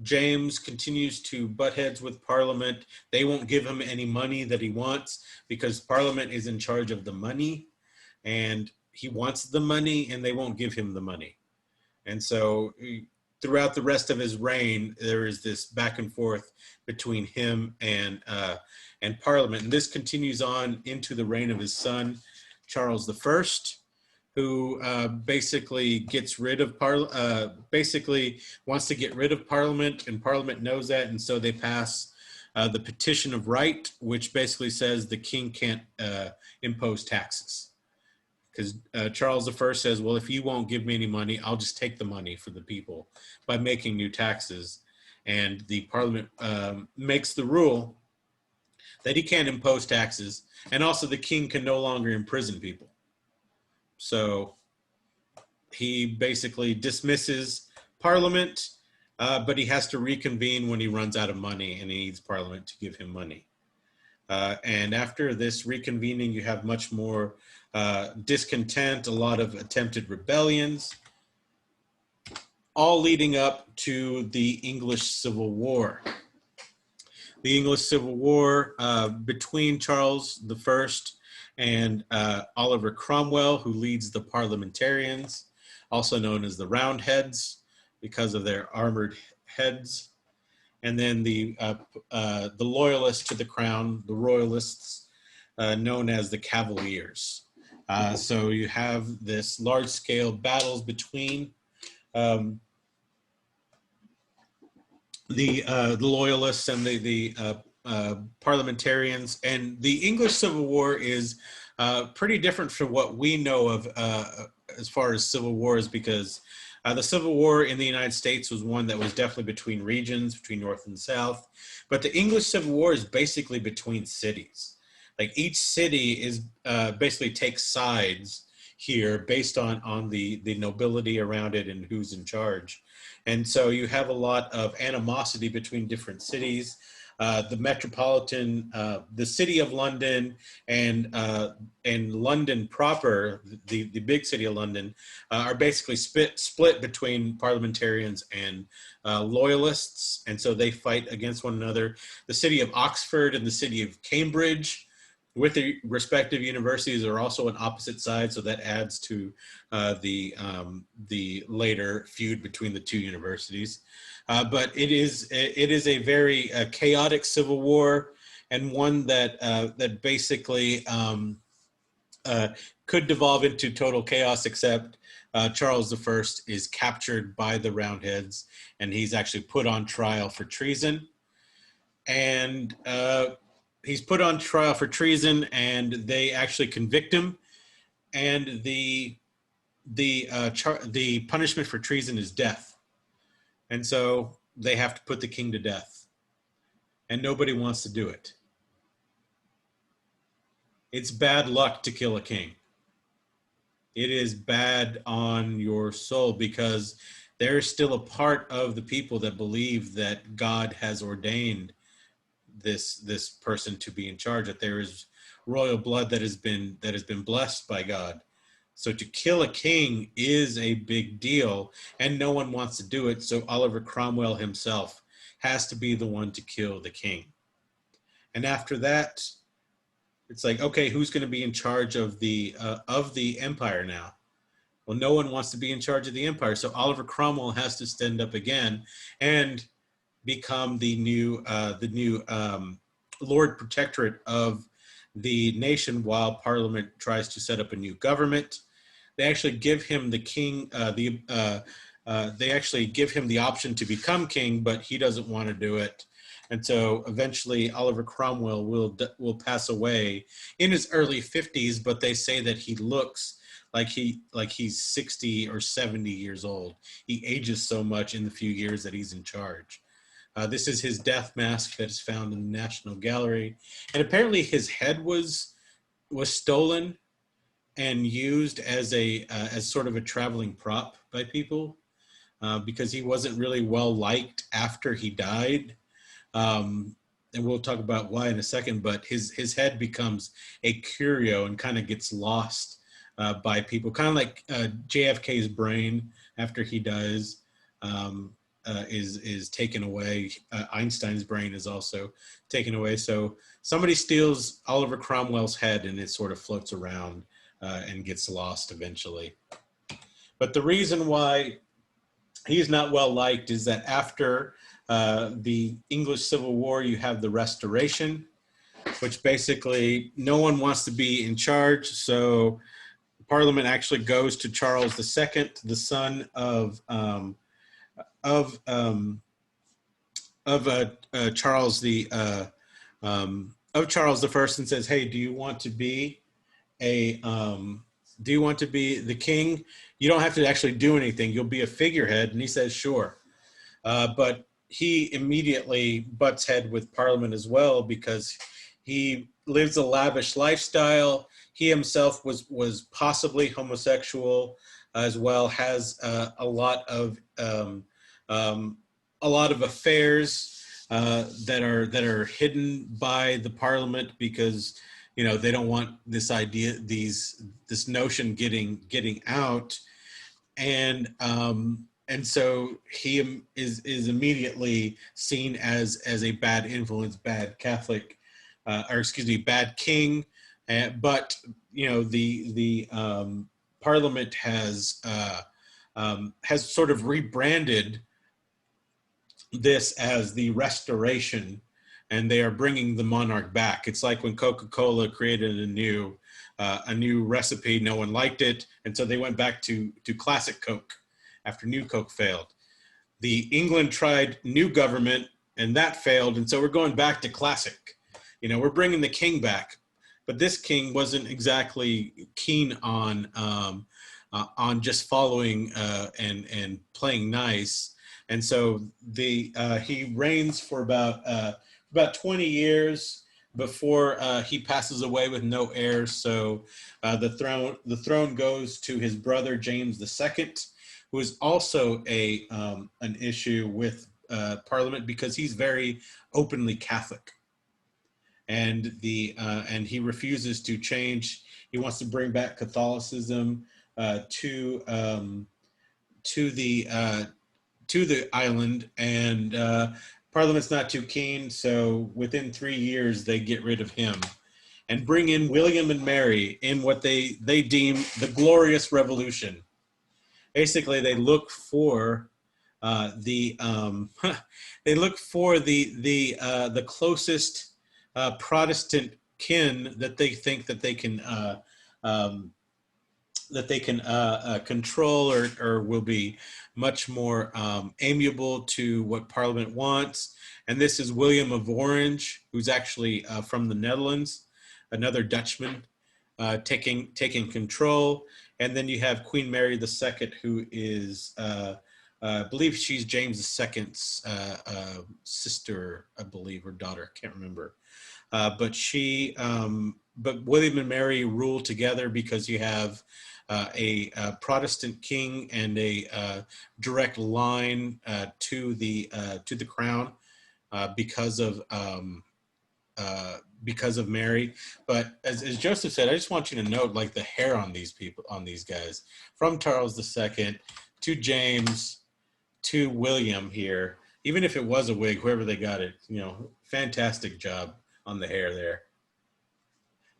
James continues to butt heads with Parliament. They won't give him any money that he wants, because Parliament is in charge of the money, and he wants the money, and they won't give him the money. And so throughout the rest of his reign, there is this back and forth between him and Parliament. And this continues on into the reign of his son, Charles I, who basically gets rid of basically wants to get rid of Parliament, and Parliament knows that, and so they pass the Petition of Right, which basically says the king can't impose taxes. Because Charles I says, well, if you won't give me any money, I'll just take the money for the people by making new taxes. And the Parliament makes the rule that he can't impose taxes, and also the king can no longer imprison people. So he basically dismisses Parliament, but he has to reconvene when he runs out of money, and he needs Parliament to give him money. And after this reconvening, you have much more discontent, a lot of attempted rebellions, all leading up to the English Civil War. The English Civil War between Charles I and Oliver Cromwell, who leads the Parliamentarians, also known as the Roundheads because of their armored heads. And then the loyalists to the crown, the royalists, known as the Cavaliers. So you have this large-scale battles between the loyalists and the parliamentarians. And the English Civil War is pretty different from what we know of as far as civil wars, because the Civil War in the United States was one that was definitely between regions, between North and South. But the English Civil War is basically between cities. Like each city is basically takes sides here based on the nobility around it and who's in charge. And so you have a lot of animosity between different cities. The metropolitan, the city of London and London proper, the big city of London, are basically split between parliamentarians and loyalists. And so they fight against one another. The city of Oxford and the city of Cambridge, with the respective universities, are also on opposite sides, so that adds to the later feud between the two universities. But it is a very chaotic civil war, and one that that basically could devolve into total chaos, except Charles I is captured by the Roundheads, and he's actually put on trial for treason. And he's put on trial for treason, and they actually convict him. And the punishment for treason is death. And so they have to put the king to death. And nobody wants to do it. It's bad luck to kill a king. It is bad on your soul, because there is still a part of the people that believe that God has ordained this person to be in charge, that there is royal blood that has been blessed by God. So to kill a king is a big deal, and no one wants to do it. So Oliver Cromwell himself has to be the one to kill the king. And after that, it's like, okay, who's going to be in charge of the empire now? Well, no one wants to be in charge of the empire. So Oliver Cromwell has to stand up again and become the new Lord Protectorate of the nation, while Parliament tries to set up a new government. They actually give him the king. They actually give him the option to become king, but he doesn't want to do it. And so eventually Oliver Cromwell will pass away in his early 50s, but they say that he looks like he's 60 or 70 years old. He ages so much in the few years that he's in charge. This is his death mask that is found in the National Gallery. And apparently his head was stolen and used as sort of a traveling prop by people, because he wasn't really well liked after he died. And we'll talk about why in a second, but his head becomes a curio and kind of gets lost by people, kind of like JFK's brain after he dies. Is taken away. Einstein's brain is also taken away. So somebody steals Oliver Cromwell's head, and it sort of floats around and gets lost eventually. But the reason why he's not well liked is that after the English Civil War, you have the Restoration, which basically no one wants to be in charge. So Parliament actually goes to Charles II, the son of Charles Charles I, and says, "Hey, do you want to be the king? You don't have to actually do anything. You'll be a figurehead." And he says, "Sure," but he immediately butts head with Parliament as well because he lives a lavish lifestyle. He himself was possibly homosexual as well. Has a lot of affairs that are hidden by the Parliament because they don't want this notion getting out, and so he is immediately seen as a bad influence, bad Catholic, bad king. But the Parliament has sort of rebranded this as the Restoration, and they are bringing the monarch back. It's like when Coca-Cola created a new recipe, no one liked it, and so they went back to classic Coke after New Coke failed. The England tried new government, and that failed, and so we're going back to classic. We're bringing the king back, but this king wasn't exactly keen on just following and playing nice. And so he reigns for about 20 years before he passes away with no heirs. So the throne goes to his brother James II, who is also an issue with Parliament because he's very openly Catholic, and he refuses to change. He wants to bring back Catholicism to the island, and Parliament's not too keen, so within 3 years they get rid of him and bring in William and Mary in what they deem the Glorious Revolution. Basically, they look for the closest Protestant kin that they think that they can control or will be much more amiable to what Parliament wants. And this is William of Orange, who's actually from the Netherlands, another Dutchman, taking control. And then you have Queen Mary II, who is, I believe she's James II's sister, I believe, or daughter, I can't remember. But William and Mary rule together because you have a Protestant king and a direct line to the crown because of Mary. But as Joseph said, I just want you to note like the hair on these guys, from Charles II to James to William here. Even if it was a wig, whoever they got it, fantastic job on the hair there.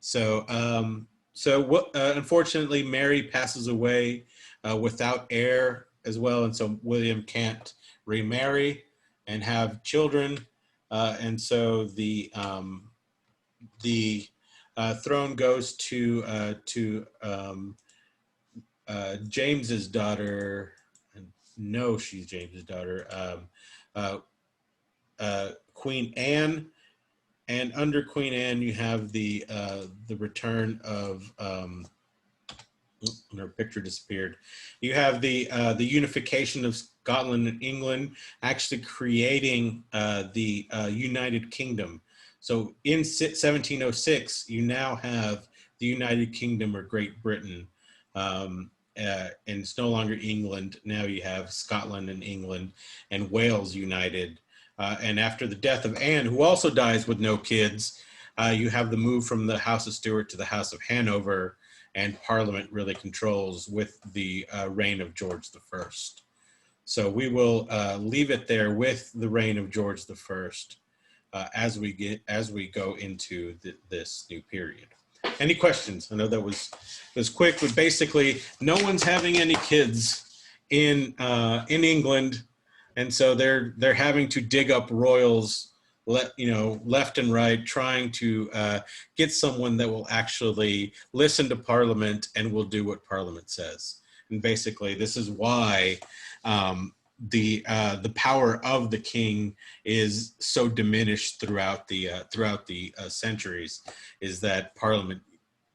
So unfortunately, Mary passes away without heir as well, and so William can't remarry and have children, and so the throne goes to James's daughter. No, she's James's daughter, Queen Anne. And under Queen Anne, you have the return of her picture disappeared. You have the unification of Scotland and England, actually creating the United Kingdom. So in 1706, you now have the United Kingdom or Great Britain, and it's no longer England. Now you have Scotland and England and Wales united. And after the death of Anne, who also dies with no kids, you have the move from the House of Stuart to the House of Hanover, and Parliament really controls with the reign of George I. So we will leave it there with the reign of George I as we go into this new period. Any questions? I know that was quick, but basically, no one's having any kids in England, and so they're having to dig up royals, left and right, trying to get someone that will actually listen to Parliament and will do what Parliament says. And basically, this is why the power of the king is so diminished throughout the centuries, is that Parliament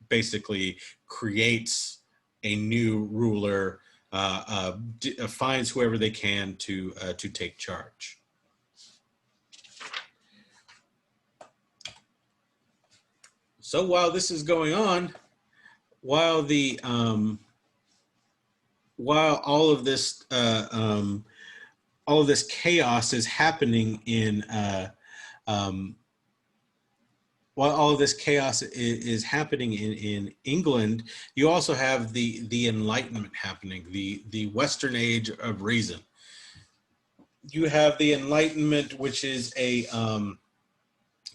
basically creates a new ruler, finds whoever they can to take charge. So while this is going on, while all of this chaos is happening while all of this chaos is happening in England, you also have the Enlightenment happening, the Western Age of Reason. You have the Enlightenment, which is a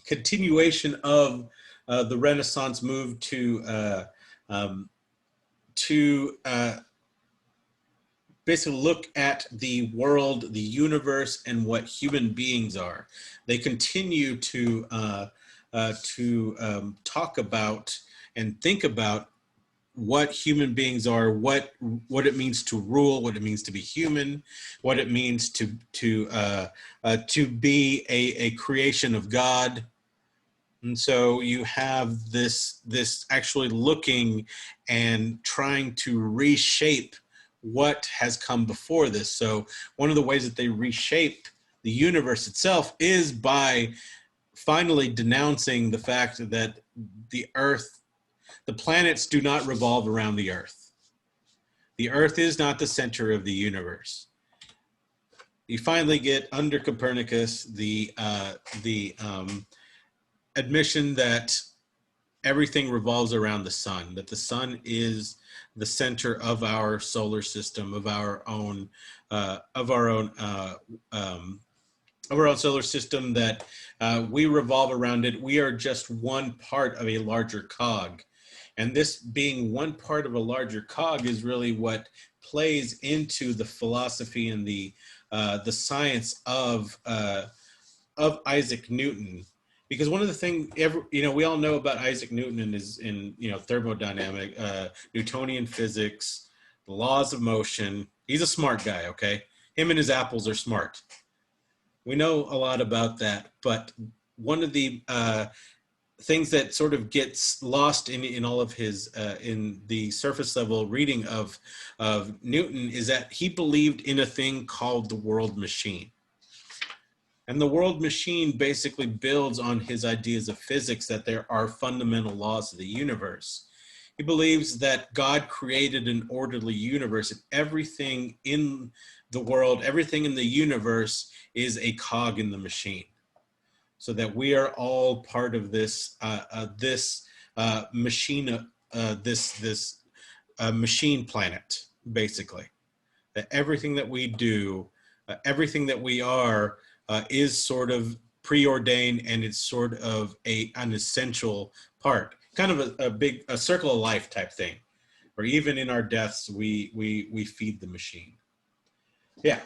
continuation of the Renaissance move to basically look at the world, the universe, and what human beings are. They continue to talk about and think about what human beings are, what it means to rule, what it means to be human, what it means to be a creation of God. And so you have this actually looking and trying to reshape what has come before this. So one of the ways that they reshape the universe itself is by finally denouncing the fact that the planets do not revolve around the Earth. The Earth is not the center of the universe. You finally get, under Copernicus, the admission that everything revolves around the sun, that the sun is the center of our solar system, of our own solar system, that we revolve around it. We are just one part of a larger cog. And this being one part of a larger cog is really what plays into the philosophy and the science of Isaac Newton. Because one of the things, we all know about Isaac Newton and his thermodynamic, Newtonian physics, the laws of motion. He's a smart guy, okay? Him and his apples are smart. We know a lot about that, but one of the things that sort of gets lost in all of his, in the surface level reading of Newton, is that he believed in a thing called the world machine. And the world machine basically builds on his ideas of physics, that there are fundamental laws of the universe. He believes that God created an orderly universe, and everything in the world, everything in the universe is a cog in the machine. So that we are all part of this machine, machine planet, basically. That everything that we do, everything that we are, is sort of preordained, and it's sort of an essential part, kind of a circle of life type thing, where even in our deaths we feed the machine. Yeah,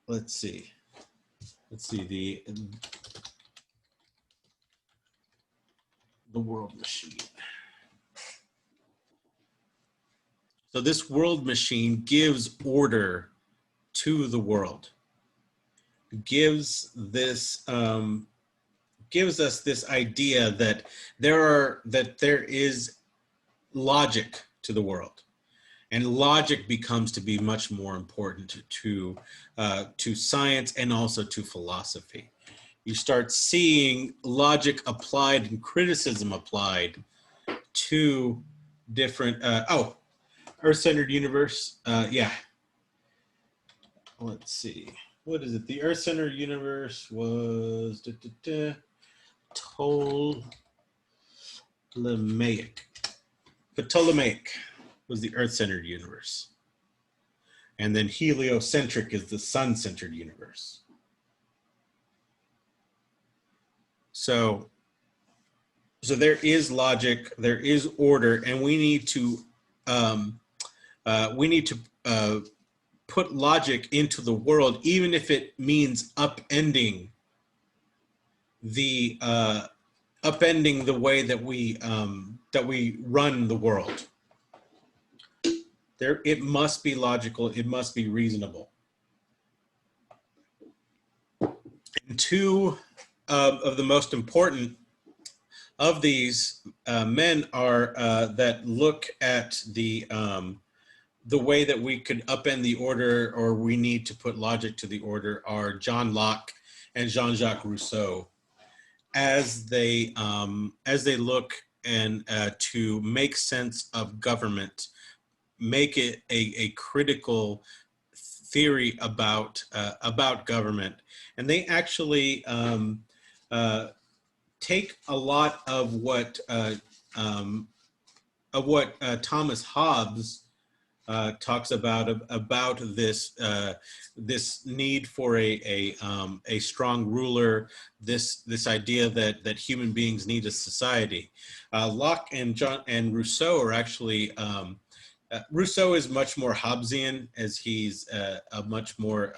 let's see the world machine. So this world machine gives order to the world. Gives us this idea that there is logic to the world, and logic becomes to be much more important to science and also to philosophy. You start seeing logic applied and criticism applied to different Earth-centered universe. Yeah, let's see. What is it? The Earth-centered universe was Ptolemaic. Ptolemaic was the Earth-centered universe. And then heliocentric is the sun-centered universe. So there is logic, there is order, and we need to put logic into the world, even if it means upending the way that we run the world. It must be logical. It must be reasonable. And two of the most important of these men are that look at the way that we could upend the order, or we need to put logic to the order, are John Locke and Jean-Jacques Rousseau, as they look and to make sense of government, make it a critical theory about government, and they actually take a lot of what Thomas Hobbes talks about this need for a strong ruler, this idea that human beings need a society. Locke and Rousseau are actually Rousseau is much more Hobbesian, as he's a much more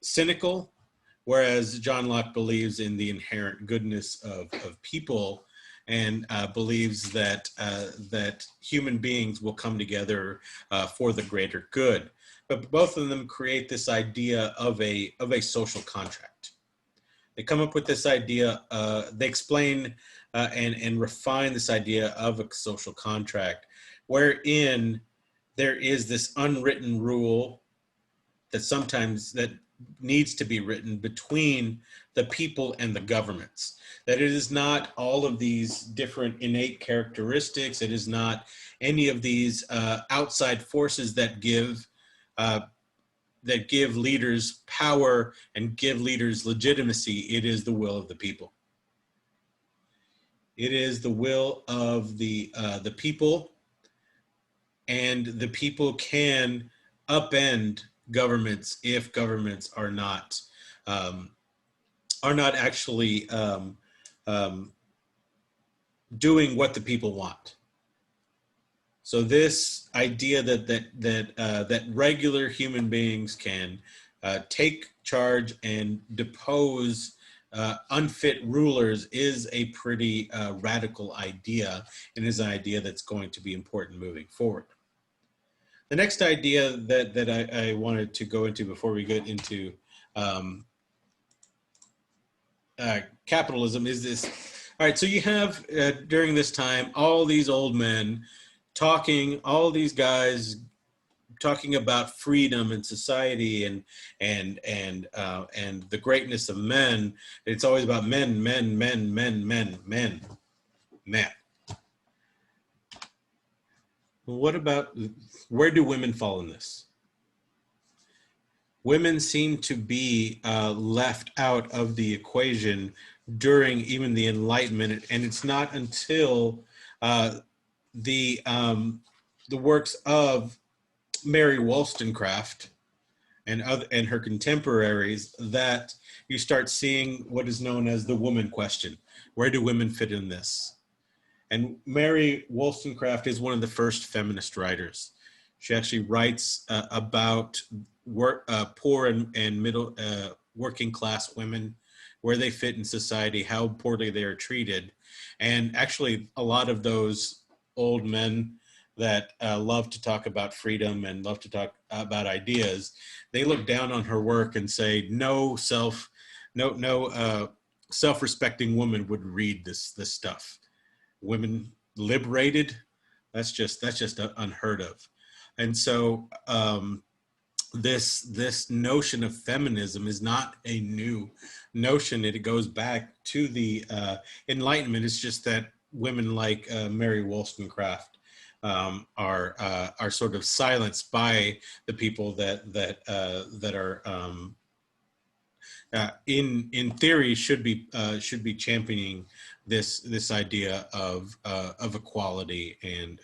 cynical, whereas John Locke believes in the inherent goodness of people, and believes that human beings will come together for the greater good. But both of them create this idea of a social contract. They come up with this idea. They explain and refine this idea of a social contract, wherein there is this unwritten rule that needs to be written between the people and the governments. That it is not all of these different innate characteristics. It is not any of these outside forces that give leaders power and give leaders legitimacy. It is the will of the people. It is the will of the people, and the people can upend governments if governments are not actually doing what the people want. So this idea that regular human beings can take charge and depose unfit rulers is a pretty radical idea, and is an idea that's going to be important moving forward. The next idea that I wanted to go into before we get into capitalism is this. All right, so you have during this time all these old men all these guys talking about freedom and society and the greatness of men. It's always about men. What about, where do women fall in this? Women seem to be left out of the equation during even the Enlightenment, and it's not until the works of Mary Wollstonecraft and her contemporaries that you start seeing what is known as the woman question. Where do women fit in this? And Mary Wollstonecraft is one of the first feminist writers. She actually writes about poor and middle working class women, where they fit in society, how poorly they are treated. And actually a lot of those old men that love to talk about freedom and love to talk about ideas, they look down on her work and say, no self-respecting woman would read this stuff. Women liberated, that's just unheard of. And so this notion of feminism is not a new notion. It goes back to the Enlightenment. It's just that women like Mary Wollstonecraft are sort of silenced by the people that are in theory should be championing this idea of equality and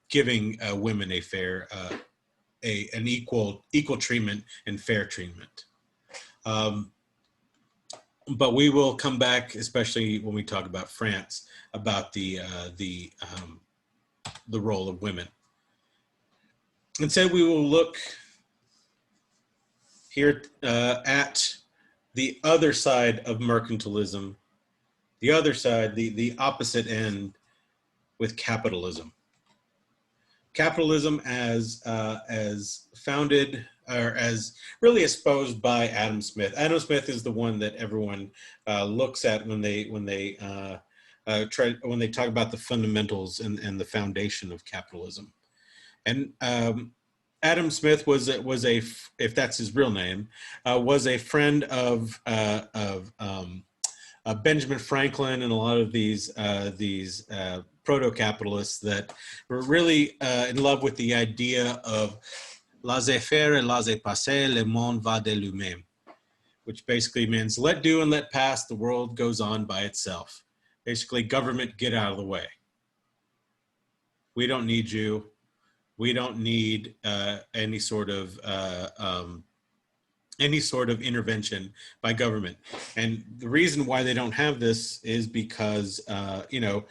giving women a fair an equal treatment and fair treatment. But we will come back, especially when we talk about France, about the role of women. Instead, we will look here at the other side of mercantilism, the other side, the opposite end with capitalism. Capitalism as founded or as really espoused by Adam Smith. Adam Smith is the one that everyone looks at when they talk about the fundamentals and the foundation of capitalism. And Adam Smith was a, if that's his real name, was a friend of Benjamin Franklin and a lot of these proto-capitalists that were really in love with the idea of laissez-faire et laissez-passer, le monde va de lui-même, which basically means let do and let pass, the world goes on by itself. Basically, government, get out of the way. We don't need you. We don't need any sort of intervention by government. And the reason why they don't have this is because you're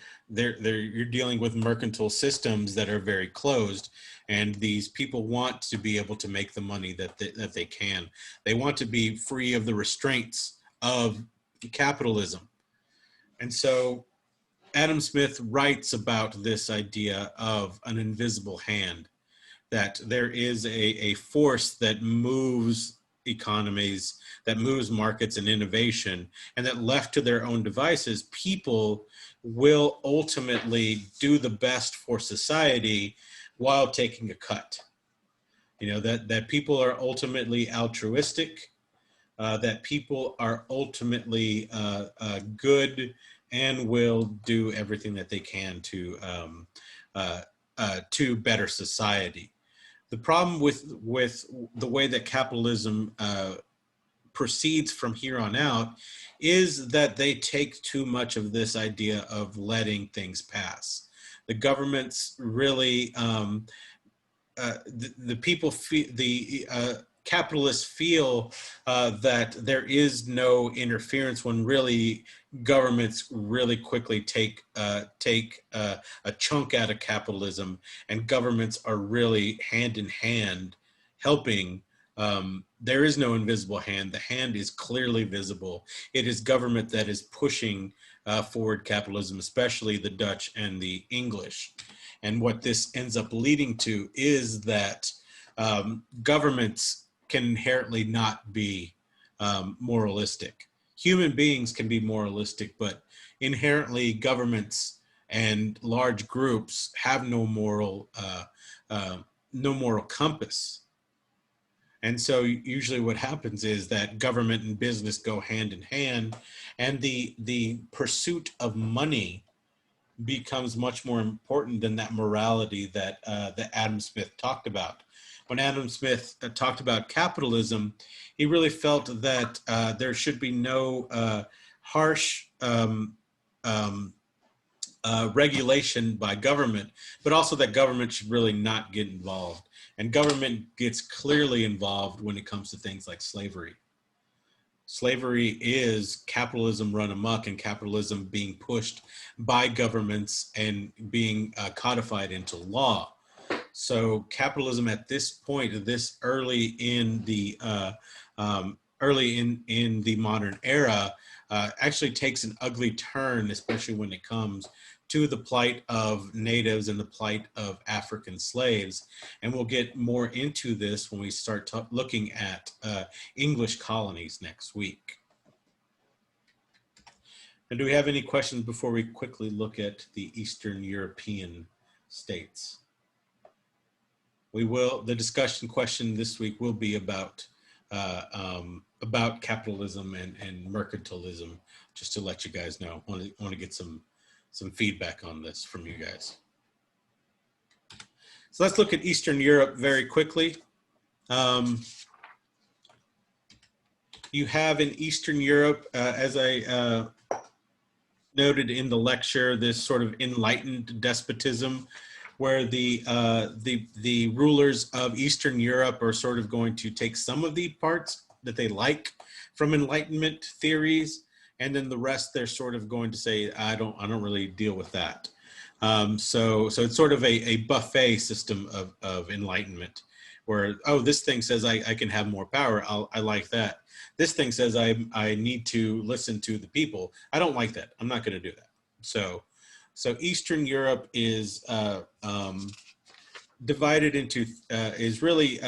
dealing with mercantile systems that are very closed, and these people want to be able to make the money that they can. They want to be free of the restraints of capitalism. And so Adam Smith writes about this idea of an invisible hand, that there is a force that moves economies, that moves markets and innovation, and that left to their own devices, people will ultimately do the best for society while taking a cut. That people are ultimately altruistic, that people are ultimately good and will do everything that they can to better society. The problem with the way that capitalism proceeds from here on out is that they take too much of this idea of letting things pass. The governments really, the people feel, the capitalists feel that there is no interference when really governments really quickly take a chunk out of capitalism, and governments are really hand in hand helping. There is no invisible hand. The hand is clearly visible. It is government that is pushing forward capitalism, especially the Dutch and the English. And what this ends up leading to is that governments can inherently not be moralistic. Human beings can be moralistic, but inherently governments and large groups have no moral compass. And so usually what happens is that government and business go hand in hand, and the pursuit of money becomes much more important than that morality that Adam Smith talked about. When Adam Smith talked about capitalism, he really felt that there should be no harsh regulation by government, but also that government should really not get involved. And government gets clearly involved when it comes to things like slavery. Slavery is capitalism run amok, and capitalism being pushed by governments and being codified into law. So capitalism at this point, this early in the modern era, actually takes an ugly turn, especially when it comes to the plight of natives and the plight of African slaves. And we'll get more into this when we start looking at English colonies next week. And do we have any questions before we quickly look at the Eastern European states? The discussion question this week will be about capitalism and mercantilism, just to let you guys know. I want to get some feedback on this from you guys. So let's look at Eastern Europe very quickly. You have in Eastern Europe, as I noted in the lecture, this sort of enlightened despotism, where the rulers of Eastern Europe are sort of going to take some of the parts that they like from Enlightenment theories, and then the rest they're sort of going to say, I don't really deal with that. So it's sort of a buffet system of enlightenment, where, oh, this thing says I can have more power. I like that. This thing says I need to listen to the people. I don't like that. I'm not going to do that. So Eastern Europe is divided into is really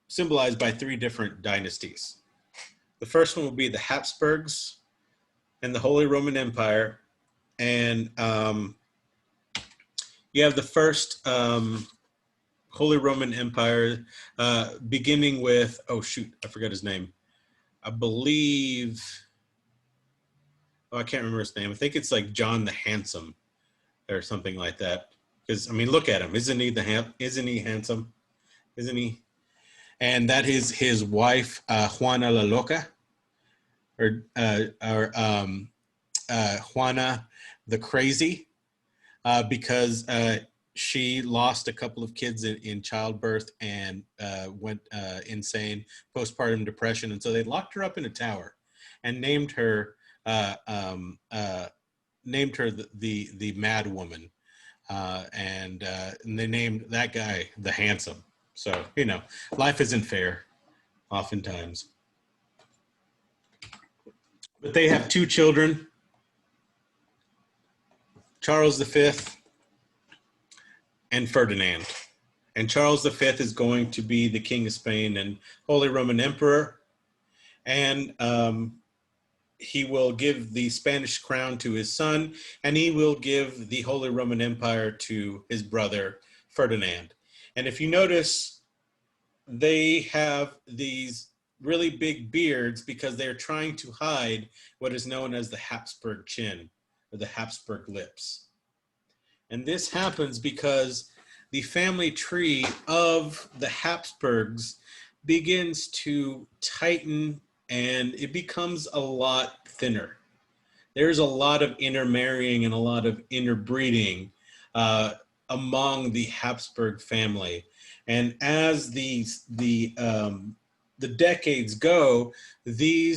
symbolized by three different dynasties. The first one will be the Habsburgs and the Holy Roman Empire. And you have the first Holy Roman Empire beginning with, oh shoot, I forgot his name. I believe, I can't remember his name. I think it's like John the Handsome or something like that. Because, I mean, look at him. Isn't he handsome? Isn't he? And that is his wife, Juana la Loca, or Juana the Crazy, because she lost a couple of kids in childbirth and went insane, postpartum depression. And so they locked her up in a tower and named her the Mad Woman. And they named that guy the Handsome. So, you know, life isn't fair oftentimes. But they have two children, Charles V and Ferdinand. And Charles V is going to be the King of Spain and Holy Roman Emperor. And he will give the Spanish crown to his son, and he will give the Holy Roman Empire to his brother, Ferdinand. And if you notice, they have these really big beards because they're trying to hide what is known as the Habsburg chin, or the Habsburg lips. And this happens because the family tree of the Habsburgs begins to tighten and it becomes a lot thinner. There's a lot of intermarrying and a lot of interbreeding among the Habsburg family. And as the decades go, they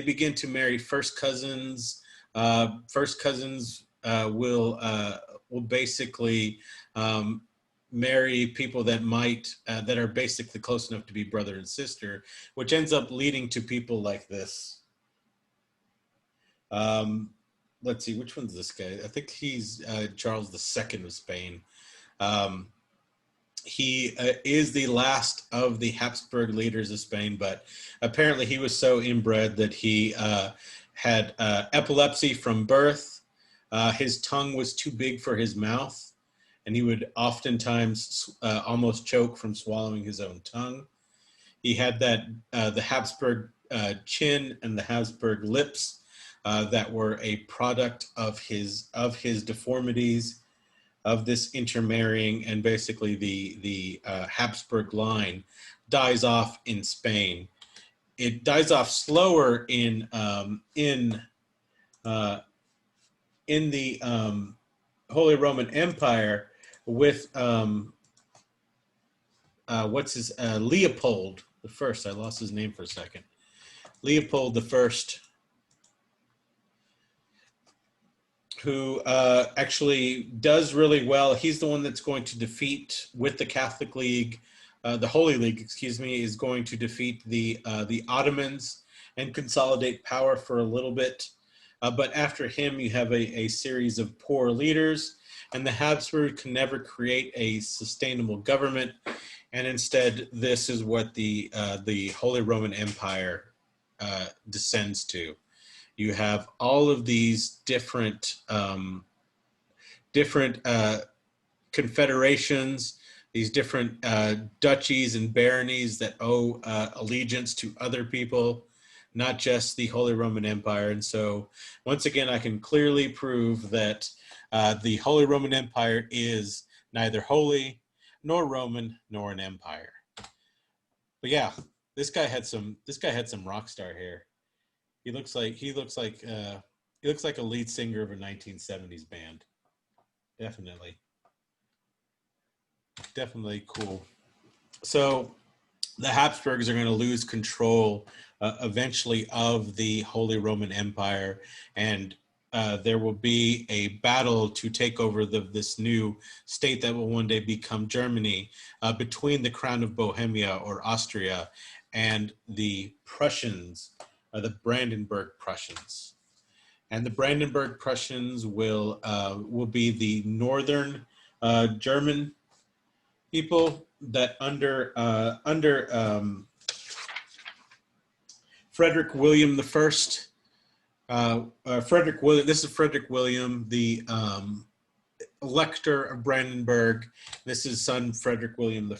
begin to marry first cousins. First cousins will basically marry people that are basically close enough to be brother and sister, which ends up leading to people like this. Let's see, which one's this guy? I think he's Charles II of Spain. He is the last of the Habsburg leaders of Spain, but apparently he was so inbred that he had epilepsy from birth. His tongue was too big for his mouth, and he would oftentimes almost choke from swallowing his own tongue. He had the Habsburg chin and the Habsburg lips that were a product of his deformities, of this intermarrying, and basically the Habsburg line dies off in Spain. It dies off slower in the Holy Roman Empire with Leopold the First. I lost his name for a second. Leopold the First, who actually does really well. He's the one that's going to defeat, with the Catholic League, the Holy League, excuse me, is going to defeat the Ottomans and consolidate power for a little bit. But after him, you have a series of poor leaders, and the Habsburg can never create a sustainable government. And instead, this is what the Holy Roman Empire descends to. You have all of these different confederations, these different duchies and baronies that owe allegiance to other people, not just the Holy Roman Empire. And so, once again, I can clearly prove that the Holy Roman Empire is neither holy, nor Roman, nor an empire. But yeah, this guy had some rock star hair. He looks like a lead singer of a 1970s band. Definitely cool. So the Habsburgs are going to lose control eventually of the Holy Roman Empire, and there will be a battle to take over this new state that will one day become Germany between the Crown of Bohemia or Austria and the Prussians, the Brandenburg Prussians. And the Brandenburg Prussians will be the northern German people that under Frederick William I. Frederick William. This is Frederick William, the Elector of Brandenburg. This is son Frederick William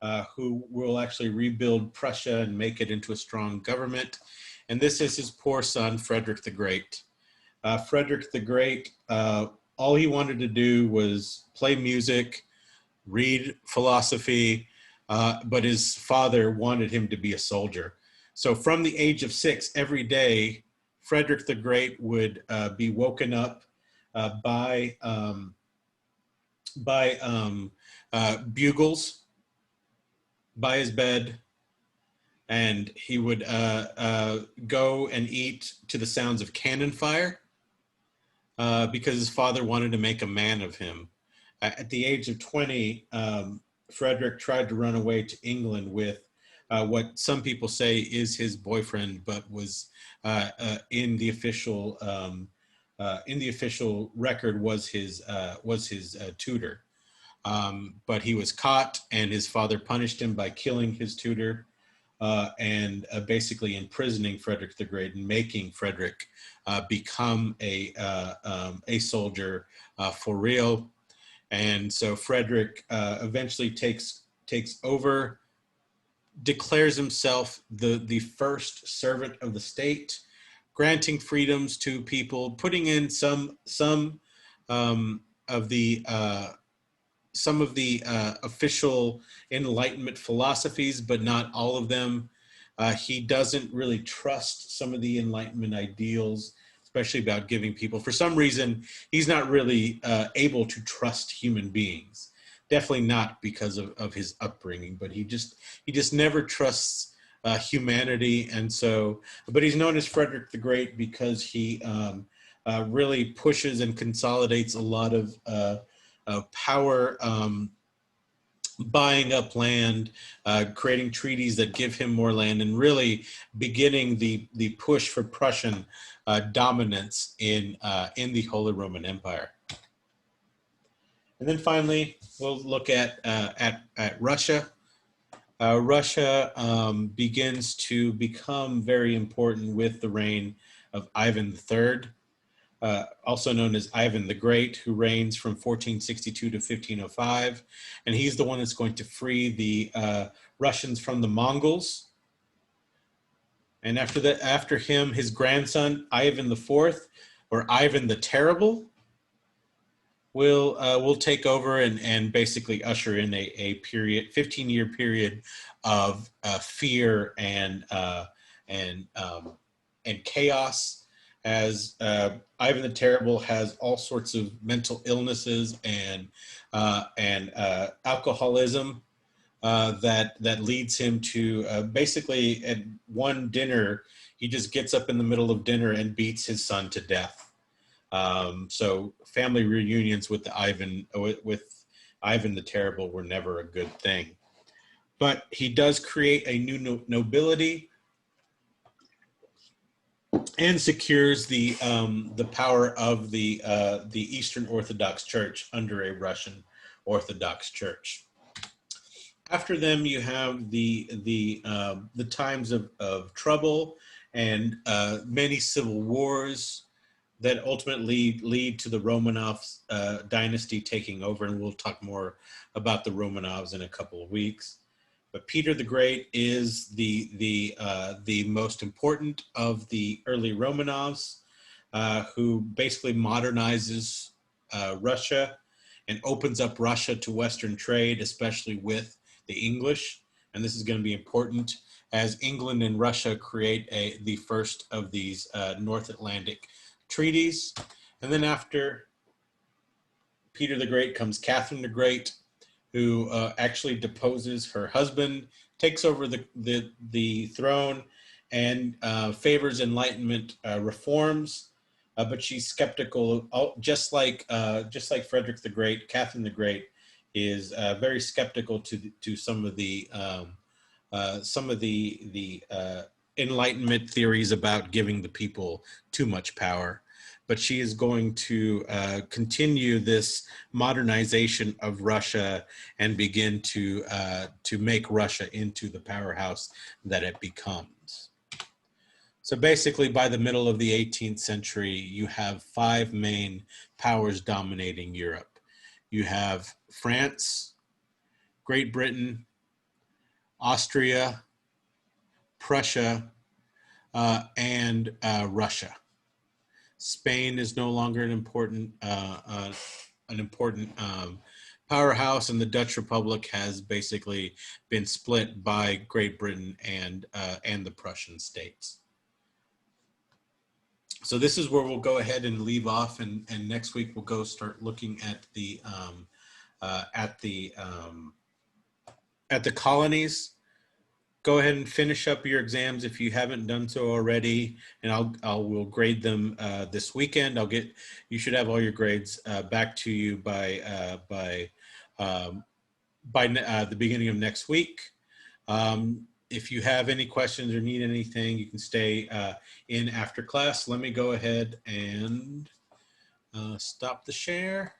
I, who will actually rebuild Prussia and make it into a strong government. And this is his poor son, Frederick the Great. Frederick the Great, all he wanted to do was play music, read philosophy, but his father wanted him to be a soldier. So from the age of 6, every day, Frederick the Great would be woken up by bugles by his bed, and he would go and eat to the sounds of cannon fire because his father wanted to make a man of him. At the age of 20, Frederick tried to run away to England with what some people say is his boyfriend, but was in the official record was his tutor. But he was caught, and his father punished him by killing his tutor and basically imprisoning Frederick the Great and making Frederick become a soldier for real. And so Frederick eventually takes over, declares himself the first servant of the state, granting freedoms to people, putting in some of the official Enlightenment philosophies, but not all of them. He doesn't really trust some of the Enlightenment ideals, especially about giving people. For some reason, he's not really able to trust human beings. Definitely not because of his upbringing, but he just never trusts humanity. And so, but he's known as Frederick the Great because he really pushes and consolidates a lot of power, buying up land, creating treaties that give him more land, and really beginning the push for Prussian dominance in the Holy Roman Empire. And then finally, we'll look at Russia. Russia begins to become very important with the reign of Ivan III, also known as Ivan the Great, who reigns from 1462 to 1505. And he's the one that's going to free the Russians from the Mongols. And after him, his grandson, Ivan IV, or Ivan the Terrible, will take over and basically usher in a period, 15-year period of fear and chaos, as Ivan the Terrible has all sorts of mental illnesses and alcoholism that leads him to basically at one dinner, he just gets up in the middle of dinner and beats his son to death. So family reunions with Ivan the Terrible were never a good thing. But he does create a new nobility and secures the power of the Eastern Orthodox Church under a Russian Orthodox Church. After them, you have the times of trouble and many civil wars that ultimately lead to the Romanov dynasty taking over, and we'll talk more about the Romanovs in a couple of weeks. But Peter the Great is the most important of the early Romanovs, who basically modernizes Russia and opens up Russia to Western trade, especially with the English. And this is going to be important as England and Russia create the first of these North Atlantic treaties. And then after Peter the Great comes Catherine the Great, who actually deposes her husband, takes over the throne, and favors Enlightenment reforms, but she's skeptical. Just like Frederick the Great, Catherine the Great is very skeptical to some of the Enlightenment theories about giving the people too much power. But she is going to continue this modernization of Russia and begin to make Russia into the powerhouse that it becomes. So basically, by the middle of the 18th century, you have 5 main powers dominating Europe. You have France, Great Britain, Austria, Prussia, and Russia. Spain is no longer an important powerhouse, and the Dutch Republic has basically been split by Great Britain and the Prussian states. So this is where we'll go ahead and leave off, and next week we'll go start looking at the colonies. Go ahead and finish up your exams if you haven't done so already, and we'll grade them this weekend. You should have all your grades back to you by the beginning of next week. If you have any questions or need anything, you can stay in after class. Let me go ahead and stop the share.